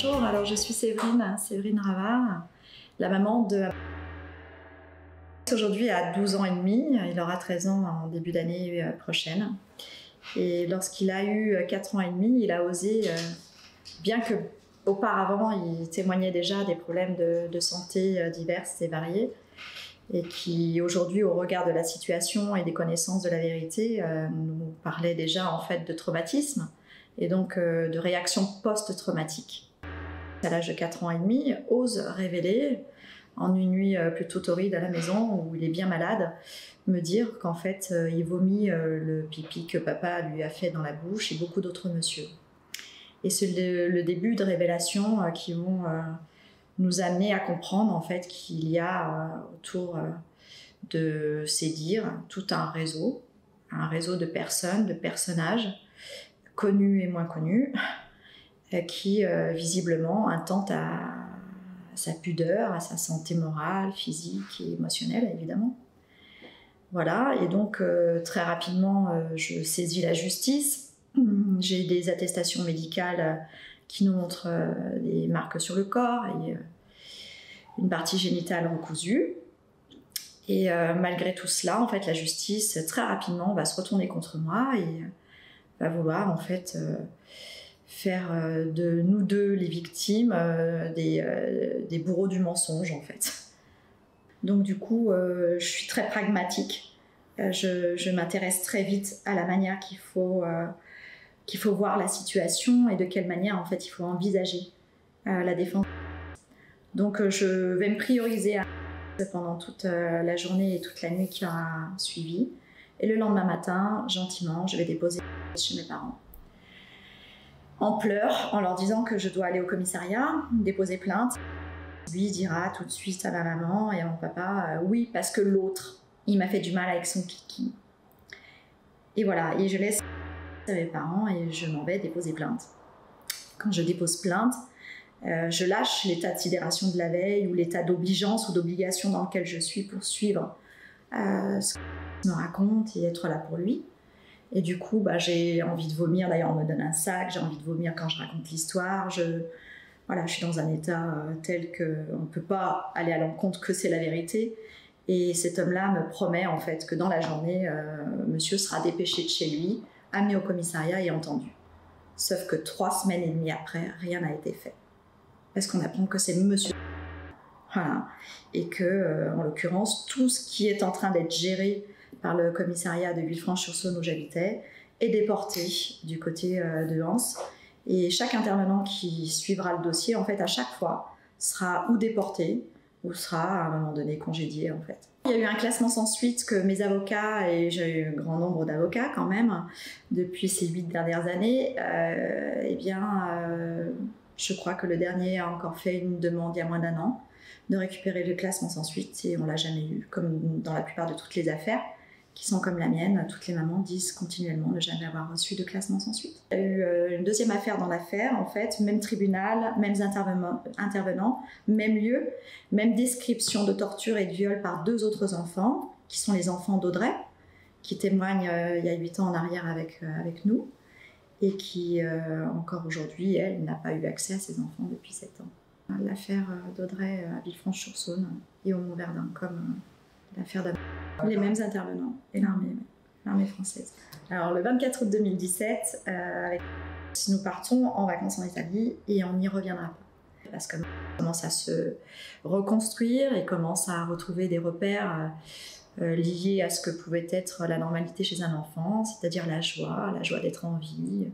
Bonjour, alors je suis Séverine Ravard, la maman de... Aujourd'hui à 12 ans et demi, il aura 13 ans en début d'année prochaine. Et lorsqu'il a eu 4 ans et demi, il a osé, bien que auparavant il témoignait déjà des problèmes de santé divers et variés, et qui aujourd'hui, au regard de la situation et des connaissances de la vérité, nous parlait déjà en fait de traumatisme et donc de réaction post-traumatique. À l'âge de 4 ans et demi, ose révéler, en une nuit plutôt torride à la maison où il est bien malade, me dire qu'en fait il vomit le pipi que papa lui a fait dans la bouche et beaucoup d'autres messieurs. Et c'est le début de révélations qui vont nous amener à comprendre en fait qu'il y a autour de ces dires tout un réseau de personnes, de personnages connus et moins connus, qui visiblement intentent à sa pudeur, à sa santé morale, physique et émotionnelle évidemment. Voilà, et donc très rapidement je saisis la justice. J'ai des attestations médicales qui nous montrent des marques sur le corps et une partie génitale recousue. Et malgré tout cela, en fait, la justice très rapidement va se retourner contre moi et va vouloir en fait faire de nous deux les victimes des bourreaux du mensonge en fait. Donc du coup, je suis très pragmatique. Je m'intéresse très vite à la manière qu'il faut voir la situation et de quelle manière en fait il faut envisager la défense. Donc je vais me prioriser pendant toute la journée et toute la nuit qui aura suivi. Et le lendemain matin, gentiment, je vais déposer chez mes parents. En pleurs, en leur disant que je dois aller au commissariat, déposer plainte. Lui dira tout de suite à ma maman et à mon papa, oui, parce que l'autre, il m'a fait du mal avec son kiki. Et voilà, et je laisse mes parents et je m'en vais déposer plainte. Quand je dépose plainte, je lâche l'état de sidération de la veille ou l'état d'obligeance ou d'obligation dans lequel je suis pour suivre ce qu'il me raconte et être là pour lui. Et du coup, j'ai envie de vomir. D'ailleurs, on me donne un sac, j'ai envie de vomir quand je raconte l'histoire. Voilà, je suis dans un état tel qu'on ne peut pas aller à l'encontre que c'est la vérité. Et cet homme-là me promet en fait que dans la journée, monsieur sera dépêché de chez lui, amené au commissariat et entendu. Sauf que 3 semaines et demie après, rien n'a été fait. Parce qu'on apprend que c'est monsieur. Voilà. Et que, en l'occurrence, tout ce qui est en train d'être géré par le commissariat de Villefranche-sur-Saône où j'habitais est déporté du côté de Hans. Et chaque intervenant qui suivra le dossier, en fait, à chaque fois, sera ou déporté ou sera à un moment donné congédié, en fait. Il y a eu un classement sans suite que mes avocats, et j'ai eu un grand nombre d'avocats quand même, depuis ces 8 dernières années, je crois que le dernier a encore fait une demande il y a moins d'1 an de récupérer le classement sans suite et on l'a jamais eu, comme dans la plupart de toutes les affaires qui sont comme la mienne. Toutes les mamans disent continuellement ne jamais avoir reçu de classement sans suite. Il y a eu une deuxième affaire dans l'affaire, en fait, même tribunal, mêmes intervenants, même lieu, même description de torture et de viol par 2 autres enfants, qui sont les enfants d'Audrey, qui témoignent il y a 8 ans en arrière avec nous, et qui, encore aujourd'hui, elle n'a pas eu accès à ses enfants depuis 7 ans. L'affaire d'Audrey à Villefranche-sur-Saône et au Mont-Verdun, comme l'affaire d'Audrey. Les mêmes intervenants et l'armée française. Alors, le 24 août 2017, nous partons en vacances en Italie et on n'y reviendra pas. Parce qu'on commence à se reconstruire et commence à retrouver des repères liés à ce que pouvait être la normalité chez un enfant, c'est-à-dire la joie d'être en vie,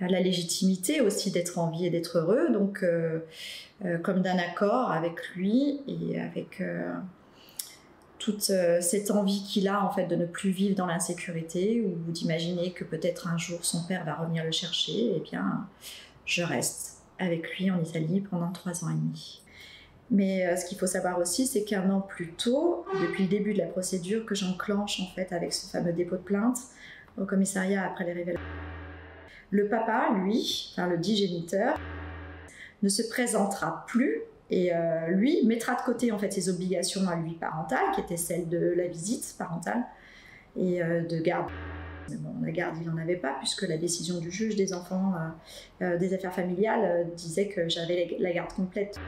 la légitimité aussi d'être en vie et d'être heureux, donc comme d'un accord avec lui et avec toute cette envie qu'il a en fait de ne plus vivre dans l'insécurité ou d'imaginer que peut-être un jour son père va revenir le chercher, eh bien je reste avec lui en Italie pendant 3 ans et demi. Mais ce qu'il faut savoir aussi, c'est qu'1 an plus tôt, depuis le début de la procédure que j'enclenche en fait avec ce fameux dépôt de plainte au commissariat après les révélations, le papa, lui, enfin le dit géniteur, ne se présentera plus et lui mettra de côté en fait ses obligations à lui parentales, qui étaient celles de la visite parentale et de garde Mais bon, la garde, il n'en avait pas, puisque la décision du juge des enfants des affaires familiales disait que j'avais la garde complète.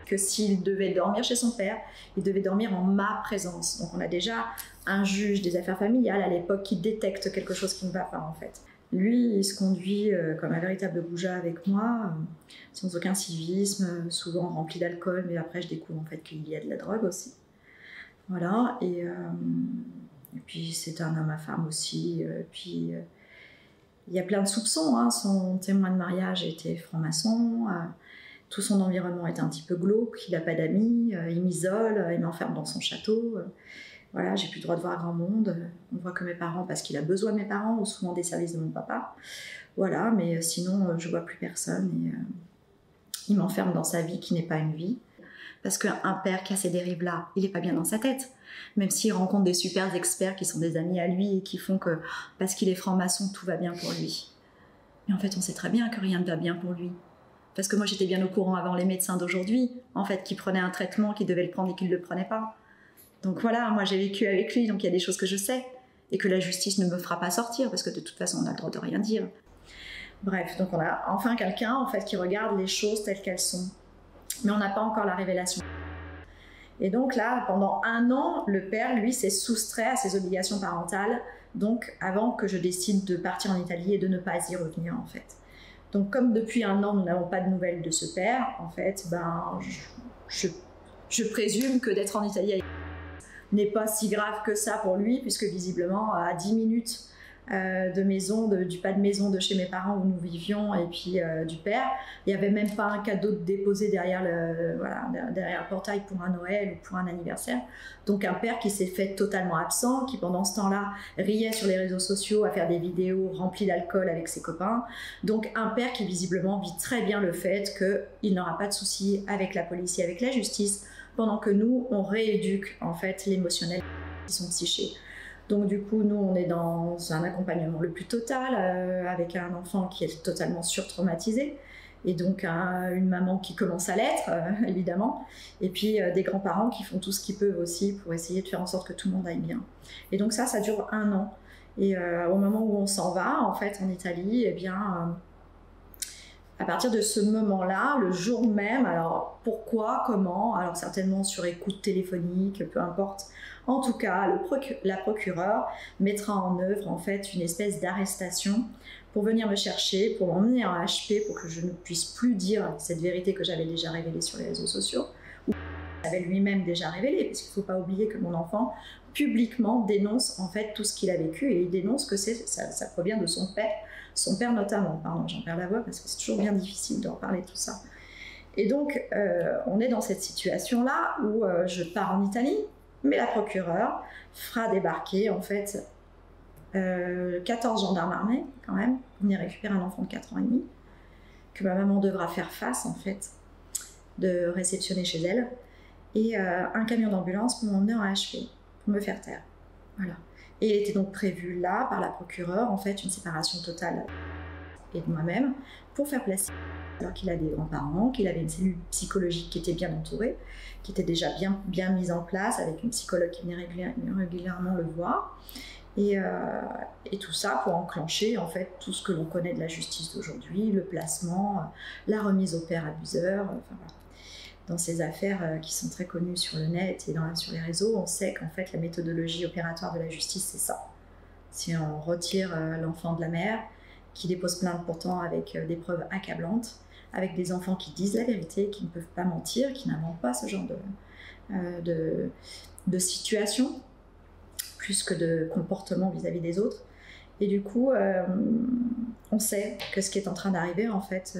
Que s'il devait dormir chez son père, il devait dormir en ma présence. Donc on a déjà un juge des affaires familiales à l'époque qui détecte quelque chose qui ne va pas en fait. Lui, il se conduit comme un véritable goujat avec moi, sans aucun civisme, souvent rempli d'alcool, mais après je découvre en fait qu'il y a de la drogue aussi. Voilà, et puis c'est un homme à femme aussi, il y a plein de soupçons, hein. Son témoin de mariage était franc-maçon, tout son environnement est un petit peu glauque, il n'a pas d'amis, il m'isole, il m'enferme dans son château. Voilà, j'ai plus le droit de voir grand monde. On voit que mes parents parce qu'il a besoin de mes parents ou souvent des services de mon papa. Voilà, mais sinon je vois plus personne et il m'enferme dans sa vie qui n'est pas une vie. Parce qu'un père qui a ces dérives-là, il n'est pas bien dans sa tête. Même s'il rencontre des super experts qui sont des amis à lui et qui font que parce qu'il est franc-maçon, tout va bien pour lui. Mais en fait, on sait très bien que rien ne va bien pour lui. Parce que moi, j'étais bien au courant avant les médecins d'aujourd'hui, en fait, qui prenaient un traitement, qui devaient le prendre et qui ne le prenaient pas. Donc voilà, moi j'ai vécu avec lui, donc il y a des choses que je sais, et que la justice ne me fera pas sortir, parce que de toute façon, on a le droit de rien dire. Bref, donc on a enfin quelqu'un, en fait, qui regarde les choses telles qu'elles sont. Mais on n'a pas encore la révélation. Et donc là, pendant 1 an, le père, lui, s'est soustrait à ses obligations parentales, donc avant que je décide de partir en Italie et de ne pas y revenir, en fait. Donc comme depuis 1 an, nous n'avons pas de nouvelles de ce père, en fait, je présume que d'être en Italie n'est pas si grave que ça pour lui, puisque visiblement, à 10 minutes de maison, du pas de maison de chez mes parents où nous vivions, et puis du père, il n'y avait même pas un cadeau de déposer derrière derrière le portail pour un Noël ou pour un anniversaire. Donc un père qui s'est fait totalement absent, qui pendant ce temps-là riait sur les réseaux sociaux à faire des vidéos remplies d'alcool avec ses copains. Donc un père qui visiblement vit très bien le fait qu'il n'aura pas de soucis avec la police et avec la justice, pendant que nous, on rééduque en fait l'émotionnel de son psyché. Donc du coup, nous, on est dans un accompagnement le plus total, avec un enfant qui est totalement surtraumatisé, et donc une maman qui commence à l'être, évidemment, et puis des grands-parents qui font tout ce qu'ils peuvent aussi pour essayer de faire en sorte que tout le monde aille bien. Et donc ça dure 1 an. Et au moment où on s'en va, en fait, en Italie, eh bien... à partir de ce moment-là, le jour même, alors pourquoi, comment, alors certainement sur écoute téléphonique, peu importe, en tout cas, la procureure mettra en œuvre en fait une espèce d'arrestation pour venir me chercher, pour m'emmener en HP pour que je ne puisse plus dire cette vérité que j'avais déjà révélée sur les réseaux sociaux, ou qu'il avait lui-même déjà révélé, parce qu'il ne faut pas oublier que mon enfant publiquement dénonce en fait tout ce qu'il a vécu, et il dénonce que ça provient de son père notamment. Pardon, j'en perds la voix parce que c'est toujours bien difficile de reparler de tout ça. Et donc, on est dans cette situation-là où je pars en Italie, mais la procureure fera débarquer en fait 14 gendarmes armés quand même, pour venir récupérer un enfant de 4 ans et demi, que ma maman devra faire face en fait, de réceptionner chez elle, et un camion d'ambulance pour m'emmener en HP, pour me faire taire. Voilà. Et il était donc prévu là, par la procureure, en fait, une séparation totale et de moi-même, pour faire placer, alors qu'il a des grands-parents, qu'il avait une cellule psychologique qui était bien entourée, qui était déjà bien mise en place, avec une psychologue qui venait régulièrement le voir, et tout ça pour enclencher, en fait, tout ce que l'on connaît de la justice d'aujourd'hui, le placement, la remise au père abuseur, enfin voilà. Dans ces affaires qui sont très connues sur le net et sur les réseaux, on sait qu'en fait la méthodologie opératoire de la justice, c'est ça. Si on retire l'enfant de la mère, qui dépose plainte pourtant avec des preuves accablantes, avec des enfants qui disent la vérité, qui ne peuvent pas mentir, qui n'inventent pas ce genre de situation, plus que de comportement vis-à-vis des autres. Et du coup, on sait que ce qui est en train d'arriver, en fait...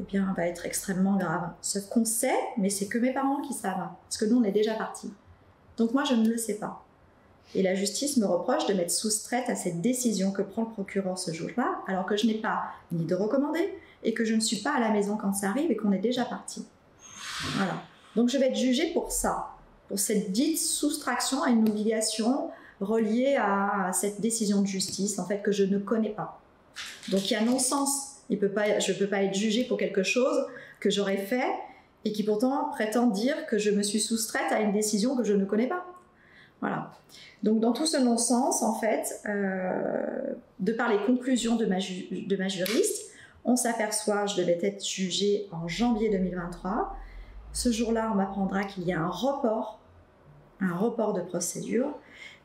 eh bien, va être extrêmement grave. Ce qu'on sait, mais c'est que mes parents qui savent, parce que nous, on est déjà partis. Donc moi, je ne le sais pas. Et la justice me reproche de m'être soustraite à cette décision que prend le procureur ce jour-là, alors que je n'ai pas ni de recommandé, et que je ne suis pas à la maison quand ça arrive, et qu'on est déjà partis. Voilà. Donc je vais être jugée pour ça, pour cette dite soustraction à une obligation reliée à cette décision de justice, en fait, que je ne connais pas. Donc il y a non-sens. Je ne peux pas être jugée pour quelque chose que j'aurais fait et qui pourtant prétend dire que je me suis soustraite à une décision que je ne connais pas. Voilà. Donc dans tout ce non-sens, en fait, de par les conclusions de ma juriste, on s'aperçoit, je devais être jugée en janvier 2023. Ce jour-là, on m'apprendra qu'il y a un report de procédure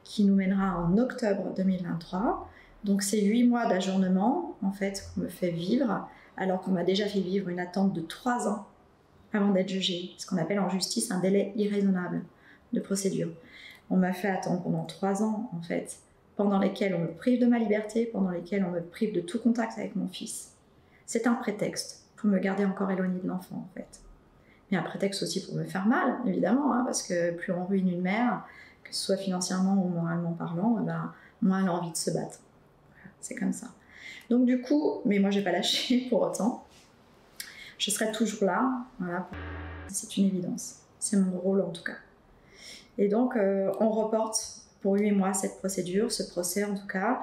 qui nous mènera en octobre 2023. Donc c'est 8 mois d'ajournement, en fait, qu'on me fait vivre, alors qu'on m'a déjà fait vivre une attente de 3 ans avant d'être jugée, ce qu'on appelle en justice un délai irraisonnable de procédure. On m'a fait attendre pendant 3 ans, en fait, pendant lesquels on me prive de ma liberté, pendant lesquels on me prive de tout contact avec mon fils. C'est un prétexte pour me garder encore éloignée de l'enfant, en fait. Mais un prétexte aussi pour me faire mal, évidemment, hein, parce que plus on ruine une mère, que ce soit financièrement ou moralement parlant, moins elle a envie de se battre. C'est comme ça. Donc du coup, mais moi j'ai pas lâché pour autant. Je serai toujours là, voilà. C'est une évidence. C'est mon rôle en tout cas. Et donc on reporte pour 8 mois cette procédure, ce procès en tout cas,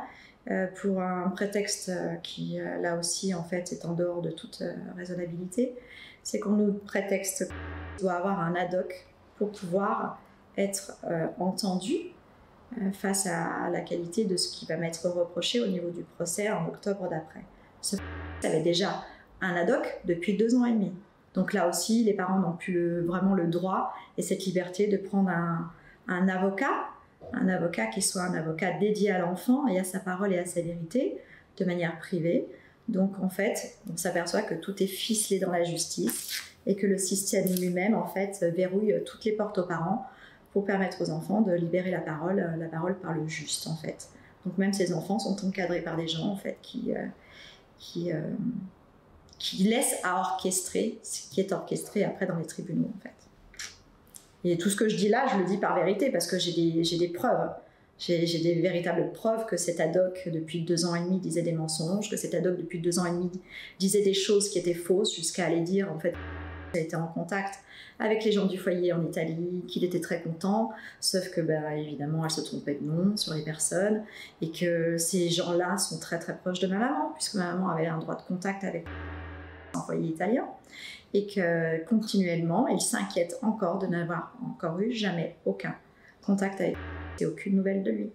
pour un prétexte qui là aussi en fait est en dehors de toute raisonnabilité. C'est qu'on nous prétexte qu'on doit avoir un ad hoc pour pouvoir être entendu face à la qualité de ce qui va m'être reproché au niveau du procès en octobre d'après. Ce avait déjà un ad hoc depuis 2 ans et demi. Donc là aussi, les parents n'ont plus vraiment le droit et cette liberté de prendre un avocat qui soit un avocat dédié à l'enfant et à sa parole et à sa vérité, de manière privée. Donc en fait, on s'aperçoit que tout est ficelé dans la justice et que le système lui-même en fait verrouille toutes les portes aux parents pour permettre aux enfants de libérer la parole par le juste en fait. Donc même ces enfants sont encadrés par des gens en fait qui laissent à orchestrer ce qui est orchestré après dans les tribunaux en fait. Et tout ce que je dis là, je le dis par vérité parce que j'ai des preuves. J'ai des véritables preuves que cet ad hoc depuis 2 ans et demi disait des mensonges, que cet ad hoc depuis 2 ans et demi disait des choses qui étaient fausses jusqu'à aller dire en fait qu'il était en contact avec les gens du foyer en Italie, qu'il était très content, sauf que évidemment elle se trompait de nom sur les personnes et que ces gens-là sont très très proches de ma maman puisque ma maman avait un droit de contact avec un foyer italien et que continuellement il s'inquiète encore de n'avoir encore eu jamais aucun contact avec lui et aucune nouvelle de lui.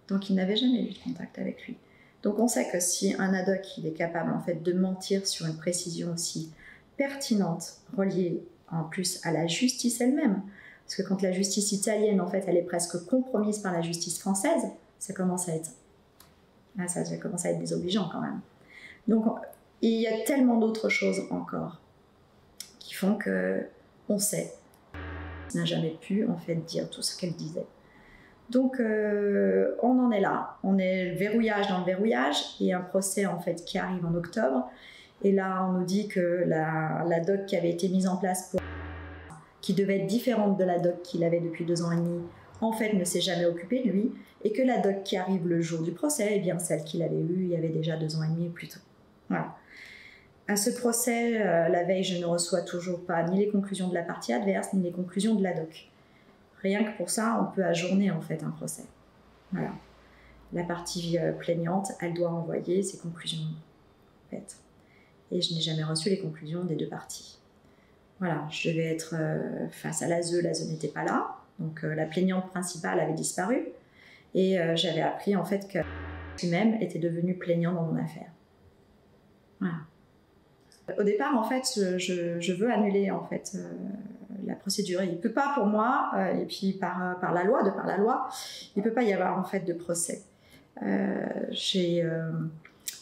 Donc il n'avait jamais eu de contact avec lui. Donc on sait que si un ad hoc il est capable en fait de mentir sur une précision aussi pertinente, reliée en plus à la justice elle-même, parce que quand la justice italienne en fait elle est presque compromise par la justice française, ça commence à être désobligeant quand même. Donc il y a tellement d'autres choses encore qui font que on sait n'a jamais pu en fait dire tout ce qu'elle disait. Donc on en est là, on est le verrouillage dans le verrouillage et un procès en fait qui arrive en octobre et là on nous dit que la doc qui avait été mise en place qui devait être différente de la doc qu'il avait depuis 2 ans et demi en fait ne s'est jamais occupée de lui et que la doc qui arrive le jour du procès est bien celle qu'il avait eue il y avait déjà 2 ans et demi plus tôt. Voilà. À ce procès, la veille, je ne reçois toujours pas ni les conclusions de la partie adverse, ni les conclusions de la doc. Rien que pour ça, on peut ajourner en fait un procès. Voilà. La partie plaignante, elle doit envoyer ses conclusions en fait. Et je n'ai jamais reçu les conclusions des 2 parties. Voilà, je devais être face à l'ASE n'était pas là, donc la plaignante principale avait disparu, et j'avais appris en fait que lui-même était devenu plaignant dans mon affaire. Voilà. Au départ, en fait, je veux annuler en fait la procédure. Il ne peut pas pour moi, et puis par la loi, il ne peut pas y avoir en fait de procès. J'ai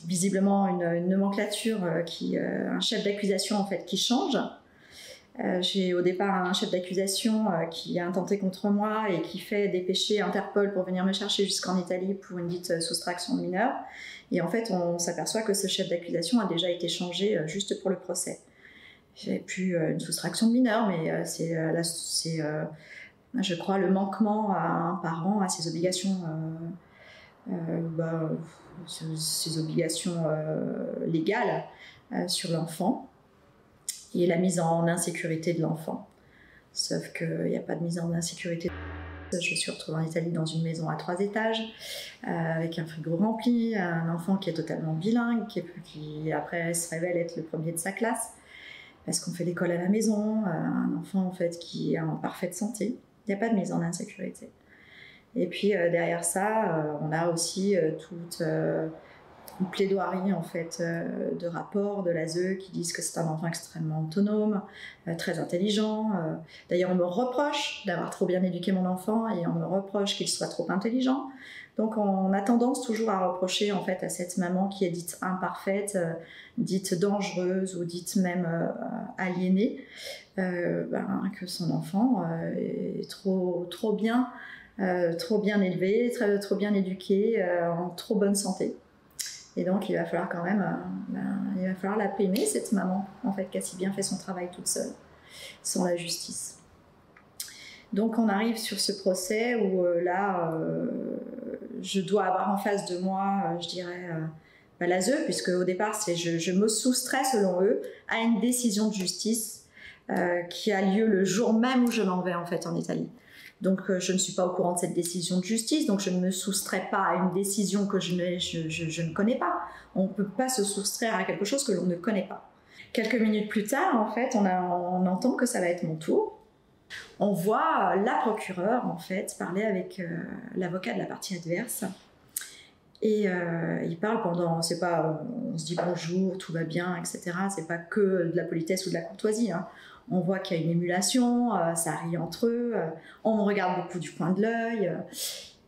visiblement une nomenclature un chef d'accusation en fait qui change. J'ai au départ un chef d'accusation qui a intenté contre moi et qui fait dépêcher Interpol pour venir me chercher jusqu'en Italie pour une dite soustraction de mineurs. Et en fait, on s'aperçoit que ce chef d'accusation a déjà été changé juste pour le procès. J'avais plus une soustraction de mineurs, mais c'est, je crois, le manquement à un parent à ses obligations, ses obligations légales sur l'enfant. Et la mise en insécurité de l'enfant. Sauf qu'il n'y a pas de mise en insécurité. Je me suis retrouvée en Italie dans une maison à 3 étages, avec un frigo rempli, un enfant qui est totalement bilingue, qui après se révèle être le premier de sa classe, parce qu'on fait l'école à la maison, un enfant en fait qui est en parfaite santé. Il n'y a pas de mise en insécurité. Et puis derrière ça, on a aussi toute une plaidoirie en fait de rapports de l'ASE qui disent que c'est un enfant extrêmement autonome, très intelligent. D'ailleurs, on me reproche d'avoir trop bien éduqué mon enfant et on me reproche qu'il soit trop intelligent. Donc, on a tendance toujours à reprocher en fait à cette maman qui est dite imparfaite, dite dangereuse ou dite même aliénée, que son enfant est trop bien élevé, trop bien éduqué, en trop bonne santé. Et donc, il va falloir quand même, il va falloir la primer, cette maman, en fait, qui a si bien fait son travail toute seule, sans la justice. Donc, on arrive sur ce procès où je dois avoir en face de moi, je dirais, l'ASE, puisque au départ, je me soustrais, selon eux, à une décision de justice qui a lieu le jour même où je m'en vais, en fait, en Italie. Donc, je ne suis pas au courant de cette décision de justice, donc je ne me soustrais pas à une décision que je ne connais pas. On ne peut pas se soustraire à quelque chose que l'on ne connaît pas. Quelques minutes plus tard, en fait, on entend que ça va être mon tour. On voit la procureure, en fait, parler avec l'avocat de la partie adverse. Et il parle pendant, c'est pas, on se dit bonjour, tout va bien, etc. C'est pas que de la politesse ou de la courtoisie, hein. On voit qu'il y a une émulation, ça rit entre eux, on me regarde beaucoup du coin de l'œil.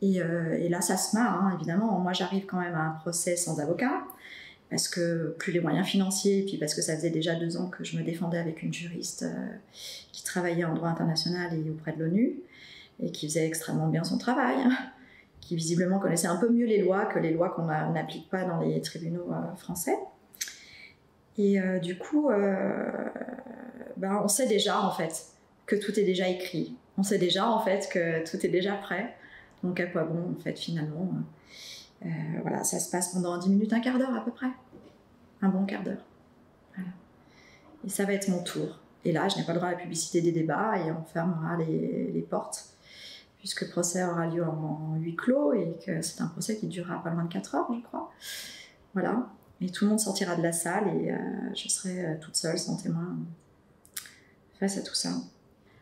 Et là, ça se marre, hein, évidemment. Moi, j'arrive quand même à un procès sans avocat, parce que plus les moyens financiers, puis parce que ça faisait déjà 2 ans que je me défendais avec une juriste qui travaillait en droit international et auprès de l'ONU, et qui faisait extrêmement bien son travail, qui visiblement connaissait un peu mieux les lois que les lois qu'on n'applique pas dans les tribunaux français. Et du coup, on sait déjà en fait que tout est déjà écrit. On sait déjà en fait que tout est déjà prêt. Donc à quoi bon en fait finalement voilà, ça se passe pendant 10 minutes, un quart d'heure à peu près. Un bon quart d'heure. Voilà. Et ça va être mon tour. Et là, je n'ai pas le droit à la publicité des débats et on fermera les portes, puisque le procès aura lieu en huis clos et que c'est un procès qui durera pas loin de 4 heures, je crois. Voilà. Et tout le monde sortira de la salle et je serai toute seule, sans témoin, face à tout ça.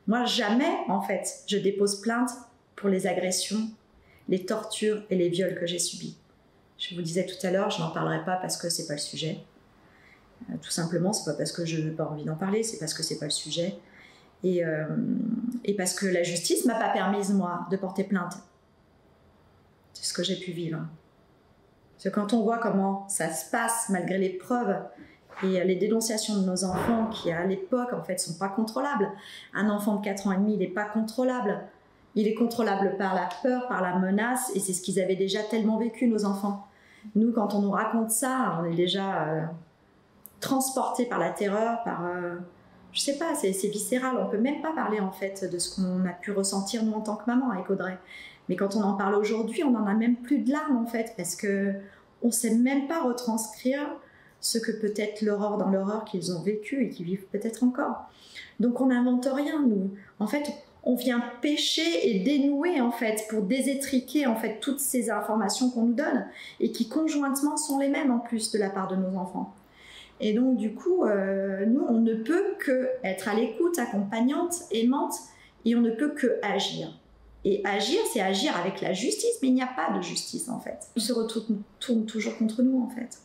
Moi, jamais, en fait, je dépose plainte pour les agressions, les tortures et les viols que j'ai subis. Je vous disais tout à l'heure, je n'en parlerai pas parce que c'est pas le sujet. Tout simplement, c'est pas parce que je n'ai pas envie d'en parler, c'est parce que c'est pas le sujet. Et parce que la justice m'a pas permise, moi, de porter plainte. C'est ce que j'ai pu vivre. Parce que quand on voit comment ça se passe, malgré les preuves et les dénonciations de nos enfants, qui à l'époque, en fait, sont pas contrôlables. Un enfant de 4 ans et demi, il n'est pas contrôlable. Il est contrôlable par la peur, par la menace, et c'est ce qu'ils avaient déjà tellement vécu, nos enfants. Nous, quand on nous raconte ça, on est déjà transportés par la terreur, par... je sais pas, c'est viscéral. On peut même pas parler, en fait, de ce qu'on a pu ressentir, nous, en tant que maman, avec Audrey. Mais quand on en parle aujourd'hui, on n'en a même plus de larmes, en fait, parce qu'on ne sait même pas retranscrire ce que peut être l'horreur dans l'horreur qu'ils ont vécu et qui vivent peut-être encore. Donc on n'invente rien, nous. En fait, on vient pêcher et dénouer, en fait, pour désétriquer, en fait, toutes ces informations qu'on nous donne et qui, conjointement, sont les mêmes, en plus, de la part de nos enfants. Et donc, du coup, nous, on ne peut qu'être à l'écoute, accompagnante, aimante, et on ne peut que agir. Et agir, c'est agir avec la justice, mais il n'y a pas de justice, en fait. Ils se retournent toujours contre nous, en fait.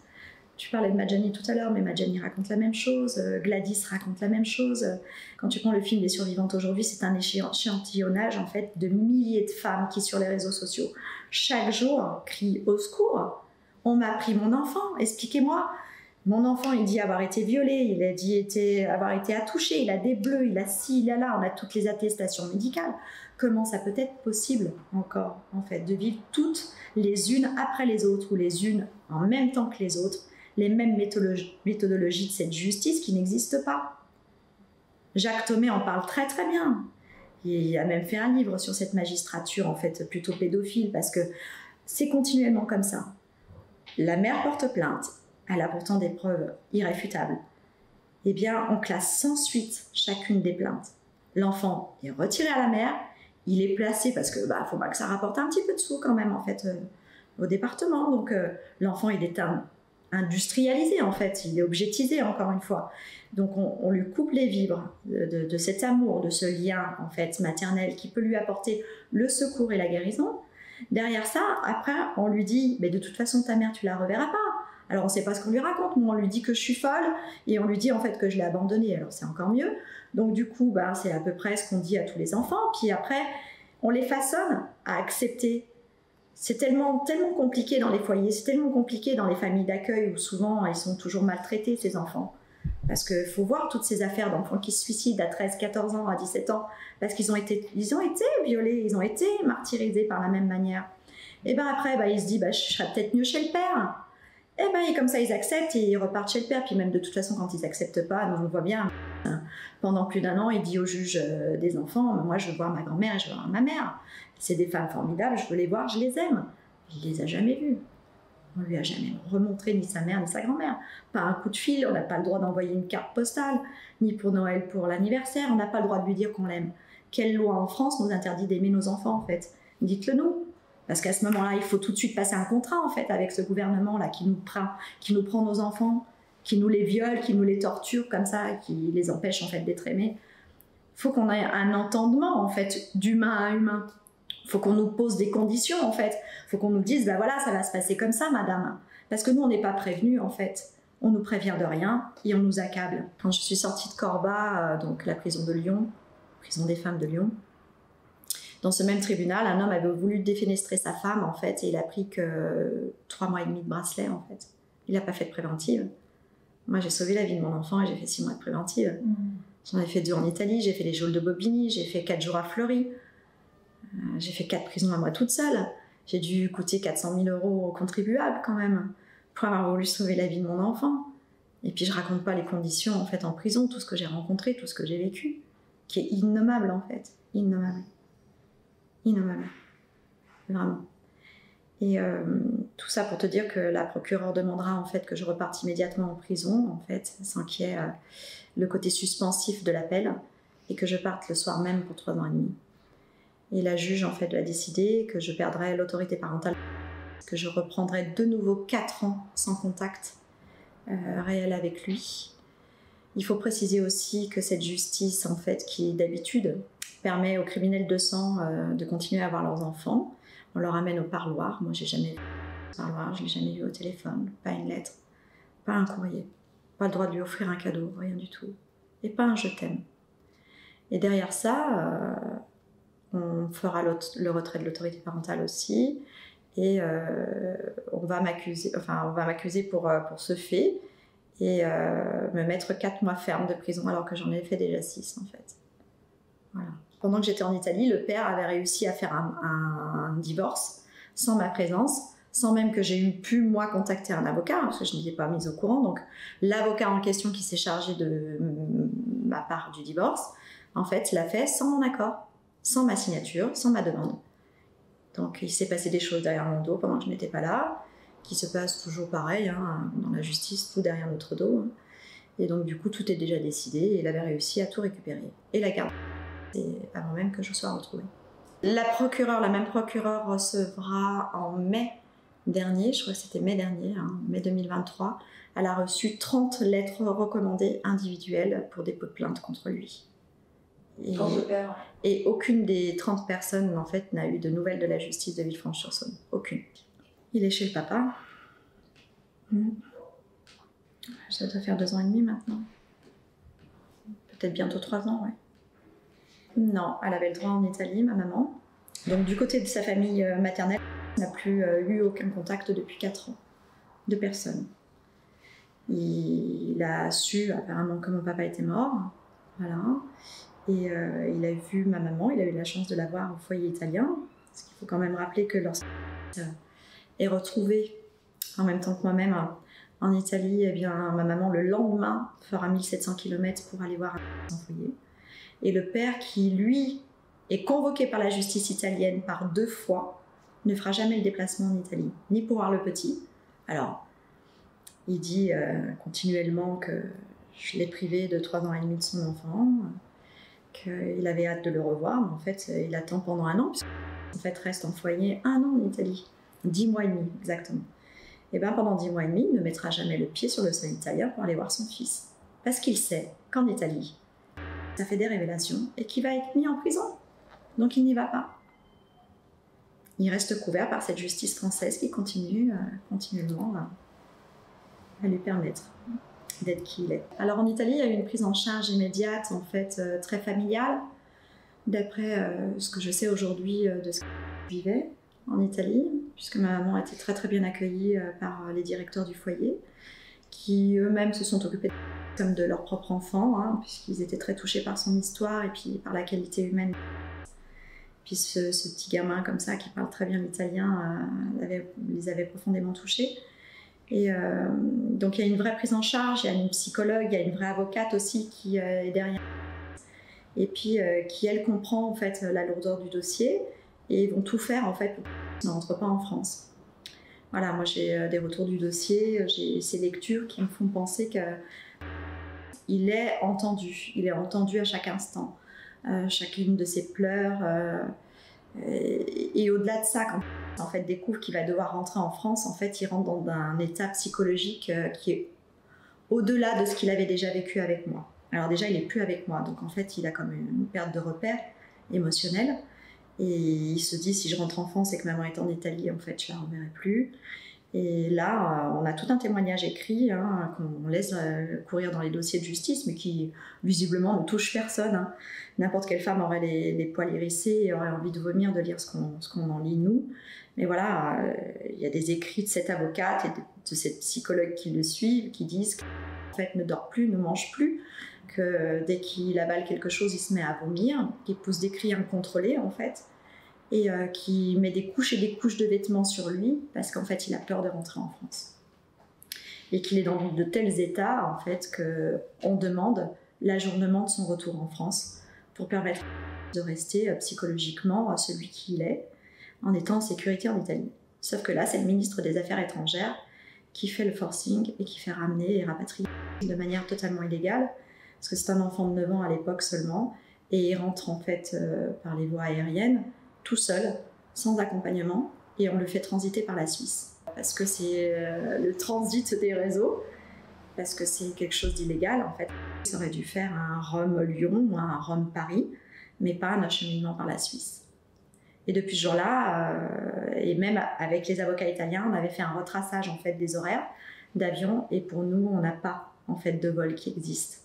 Tu parlais de Madjani tout à l'heure, mais Madjani raconte la même chose, Gladys raconte la même chose. Quand tu prends le film Les Survivantes aujourd'hui, c'est un échantillonnage, en fait, de milliers de femmes qui, sur les réseaux sociaux, chaque jour, crient au secours. On m'a pris mon enfant, expliquez-moi. Mon enfant, il dit avoir été violé, il a dit avoir été attouché, il a des bleus, il a ci, il a là, on a toutes les attestations médicales. Comment ça peut être possible encore, en fait, de vivre toutes les unes après les autres ou les unes en même temps que les autres, les mêmes méthodologies de cette justice qui n'existe pas. Jacques Thomé en parle très très bien. Il a même fait un livre sur cette magistrature, en fait, plutôt pédophile, parce que c'est continuellement comme ça. La mère porte plainte, elle a pourtant des preuves irréfutables. Eh bien, on classe sans suite chacune des plaintes. L'enfant est retiré à la mère, il est placé, parce que faut pas que ça rapporte un petit peu de sous quand même, en fait, au département. Donc, l'enfant, il est industrialisé en fait, il est objetisé encore une fois. Donc on lui coupe les vivres de cet amour, de ce lien en fait maternel qui peut lui apporter le secours et la guérison. Derrière ça, après on lui dit mais de toute façon ta mère tu la reverras pas. Alors on ne sait pas ce qu'on lui raconte, mais on lui dit que je suis folle et on lui dit en fait que je l'ai abandonnée, alors c'est encore mieux. Donc du coup c'est à peu près ce qu'on dit à tous les enfants, puis après on les façonne à accepter. C'est tellement compliqué dans les foyers, c'est tellement compliqué dans les familles d'accueil où souvent ils sont toujours maltraités ces enfants. Parce qu'il faut voir toutes ces affaires d'enfants qui se suicident à 13, 14 ans, à 17 ans, parce qu'ils ont été violés, ils ont été martyrisés par la même manière. Et après, ils se disent, je serais peut-être mieux chez le père. Et comme ça, ils acceptent et ils repartent chez le père. Puis même de toute façon, quand ils n'acceptent pas, nous on le voit bien, pendant plus d'1 an, il dit au juge des enfants, moi je veux voir ma grand-mère et je veux voir ma mère. C'est des femmes formidables, je veux les voir, je les aime. Il les a jamais vues. On lui a jamais remontré ni sa mère ni sa grand-mère. Pas un coup de fil, on n'a pas le droit d'envoyer une carte postale, ni pour Noël, pour l'anniversaire, on n'a pas le droit de lui dire qu'on l'aime. Quelle loi en France nous interdit d'aimer nos enfants en fait? Dites-le nous. Parce qu'à ce moment-là, il faut tout de suite passer un contrat en fait avec ce gouvernement-là qui nous prend nos enfants, qui nous les viole, qui nous les torture comme ça, qui les empêche en fait d'être aimés. Il faut qu'on ait un entendement en fait d'humain à humain. Il faut qu'on nous pose des conditions en fait. Il faut qu'on nous dise voilà, ça va se passer comme ça madame. Parce que nous on n'est pas prévenus en fait. On nous prévient de rien et on nous accable. Quand je suis sortie de Corba, donc la prison de Lyon, prison des femmes de Lyon, dans ce même tribunal, un homme avait voulu défenestrer sa femme en fait et il a pris que 3 mois et demi de bracelet en fait. Il n'a pas fait de préventive. Moi j'ai sauvé la vie de mon enfant et j'ai fait 6 mois de préventive. J'en ai fait 2 en Italie, j'ai fait les geôles de Bobigny, j'ai fait 4 jours à Fleury. J'ai fait 4 prisons à moi toute seule. J'ai dû coûter 400 000 € aux contribuables quand même pour avoir voulu sauver la vie de mon enfant. Et puis je raconte pas les conditions en fait en prison, tout ce que j'ai rencontré, tout ce que j'ai vécu, qui est innommable en fait, innommable, vraiment. Et tout ça pour te dire que la procureure demandera en fait que je reparte immédiatement en prison en fait, sans qu'il y ait le côté suspensif de l'appel et que je parte le soir même pour 3 ans et demi. Et la juge en fait a décidé que je perdrais l'autorité parentale, que je reprendrais de nouveau 4 ans sans contact réel avec lui. Il faut préciser aussi que cette justice en fait qui d'habitude permet aux criminels de sang de continuer à avoir leurs enfants, on leur amène au parloir. Moi j'ai jamais vu au parloir, je l'ai jamais vu au téléphone, pas une lettre, pas un courrier, pas le droit de lui offrir un cadeau, rien du tout, et pas un je t'aime. Et derrière ça on fera le retrait de l'autorité parentale aussi et on va m'accuser pour ce fait et me mettre 4 mois ferme de prison alors que j'en ai fait déjà 6 en fait. Voilà. Pendant que j'étais en Italie, le père avait réussi à faire un divorce sans ma présence, sans même que j'ai pu moi contacter un avocat parce que je n'étais pas mise au courant. Donc l'avocat en question qui s'est chargé de ma part du divorce, en fait l'a fait sans mon accord, sans ma signature, sans ma demande. Donc il s'est passé des choses derrière mon dos pendant que je n'étais pas là, qui se passe toujours pareil, dans la justice, tout derrière notre dos. Et donc du coup tout est déjà décidé et il avait réussi à tout récupérer. Et la garde, c'est avant même que je sois retrouvée. La même procureure recevra en mai dernier, je crois que c'était mai dernier, mai 2023, elle a reçu 30 lettres recommandées individuelles pour dépôt de plainte contre lui. Et aucune des 30 personnes en fait n'a eu de nouvelles de la justice de Villefranche-sur-Saône. Aucune. Il est chez le papa. Ça doit faire 2 ans et demi maintenant. Peut-être bientôt 3 ans, ouais. Non, elle avait le droit en Italie, ma maman. Donc du côté de sa famille maternelle, elle n'a plus eu aucun contact depuis 4 ans. De personne. Il a su apparemment que mon papa était mort. Voilà. Et il a vu ma maman, il a eu la chance de la voir au foyer italien. Parce qu'il faut quand même rappeler que lorsqu'elle est retrouvée en même temps que moi-même en Italie, eh bien, ma maman le lendemain fera 1700 km pour aller voir son foyer. Et le père qui, lui, est convoqué par la justice italienne par 2 fois, ne fera jamais le déplacement en Italie, ni pour voir le petit. Alors, il dit continuellement que je l'ai privé de 3 ans et demi de son enfant, qu'il avait hâte de le revoir, mais en fait, il attend pendant 1 an, puisqu'en fait, reste en foyer 1 an en Italie, 10 mois et demi exactement. et bien pendant 10 mois et demi, il ne mettra jamais le pied sur le sol italien pour aller voir son fils. Parce qu'il sait qu'en Italie, ça fait des révélations et qu'il va être mis en prison. Donc il n'y va pas. Il reste couvert par cette justice française qui continue continuellement à lui permettre d'être qui il est. Alors en Italie, il y a eu une prise en charge immédiate, en fait, très familiale, d'après ce que je sais aujourd'hui de ce que je vivais en Italie, puisque ma maman a été très très bien accueillie par les directeurs du foyer, qui eux-mêmes se sont occupés comme de leur propre enfant, hein, puisqu'ils étaient très touchés par son histoire et puis par la qualité humaine. Puis ce petit gamin comme ça qui parle très bien l'italien les avait profondément touchés. Et donc il y a une vraie prise en charge, il y a une psychologue, il y a une vraie avocate aussi qui est derrière. Et puis qui elle comprend en fait la lourdeur du dossier et ils vont tout faire en fait pour qu'il ne rentre pas en France. Voilà, moi j'ai des retours du dossier, j'ai ces lectures qui me font penser qu'il est entendu à chaque instant. Chacune de ses pleurs et au-delà de ça, quand en fait découvre qu'il va devoir rentrer en France, en fait il rentre dans un état psychologique qui est au-delà de ce qu'il avait déjà vécu avec moi. Alors déjà il est plus avec moi, donc en fait il a comme une perte de repère émotionnelle et il se dit si je rentre en France et que maman est en Italie, en fait je la reverrai plus. Et là, on a tout un témoignage écrit hein, qu'on laisse courir dans les dossiers de justice, mais qui visiblement ne touche personne. Hein. N'importe quelle femme aurait les poils hérissés et aurait envie de vomir de lire ce qu'on en lit nous. Mais voilà, il y a des écrits de cette avocate et de cette psychologue qui le suivent, qui disent qu'en fait ne dort plus, ne mange plus, que dès qu'il avale quelque chose, il se met à vomir, qu'il pousse des cris incontrôlés en fait. Et qui met des couches et des couches de vêtements sur lui parce qu'en fait il a peur de rentrer en France et qu'il est dans de tels états en fait qu'on demande l'ajournement de son retour en France pour permettre de rester psychologiquement celui qu'il est en étant en sécurité en Italie. Sauf que là c'est le ministre des Affaires étrangères qui fait le forcing et qui fait ramener et rapatrier de manière totalement illégale parce que c'est un enfant de 9 ans à l'époque seulement et il rentre en fait par les voies aériennes tout seul, sans accompagnement, et on le fait transiter par la Suisse. Parce que c'est le transit des réseaux, parce que c'est quelque chose d'illégal, en fait. Ça aurait dû faire un Rome-Lyon ou un Rome-Paris, mais pas un acheminement par la Suisse. Et depuis ce jour-là, et même avec les avocats italiens, on avait fait un retraçage en fait, des horaires d'avion, et pour nous, on n'a pas en fait, de vol qui existe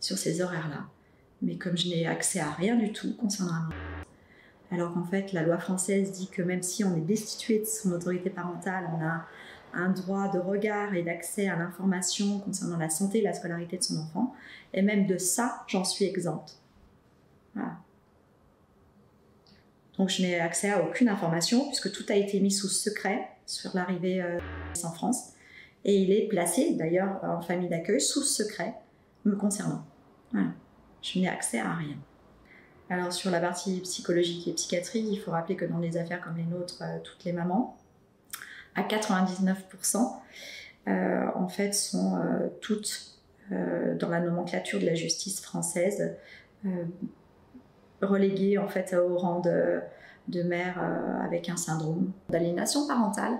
sur ces horaires-là. Mais comme je n'ai accès à rien du tout concernant alors qu'en fait, la loi française dit que même si on est destitué de son autorité parentale, on a un droit de regard et d'accès à l'information concernant la santé et la scolarité de son enfant. Et même de ça, j'en suis exempte. Voilà. Donc je n'ai accès à aucune information puisque tout a été mis sous secret sur l'arrivée en France. Et il est placé d'ailleurs en famille d'accueil sous secret me concernant. Voilà. Je n'ai accès à rien. Alors sur la partie psychologique et psychiatrie, il faut rappeler que dans des affaires comme les nôtres, toutes les mamans, à 99%, en fait, sont toutes dans la nomenclature de la justice française, reléguées en fait au rang de mère avec un syndrome d'aliénation parentale.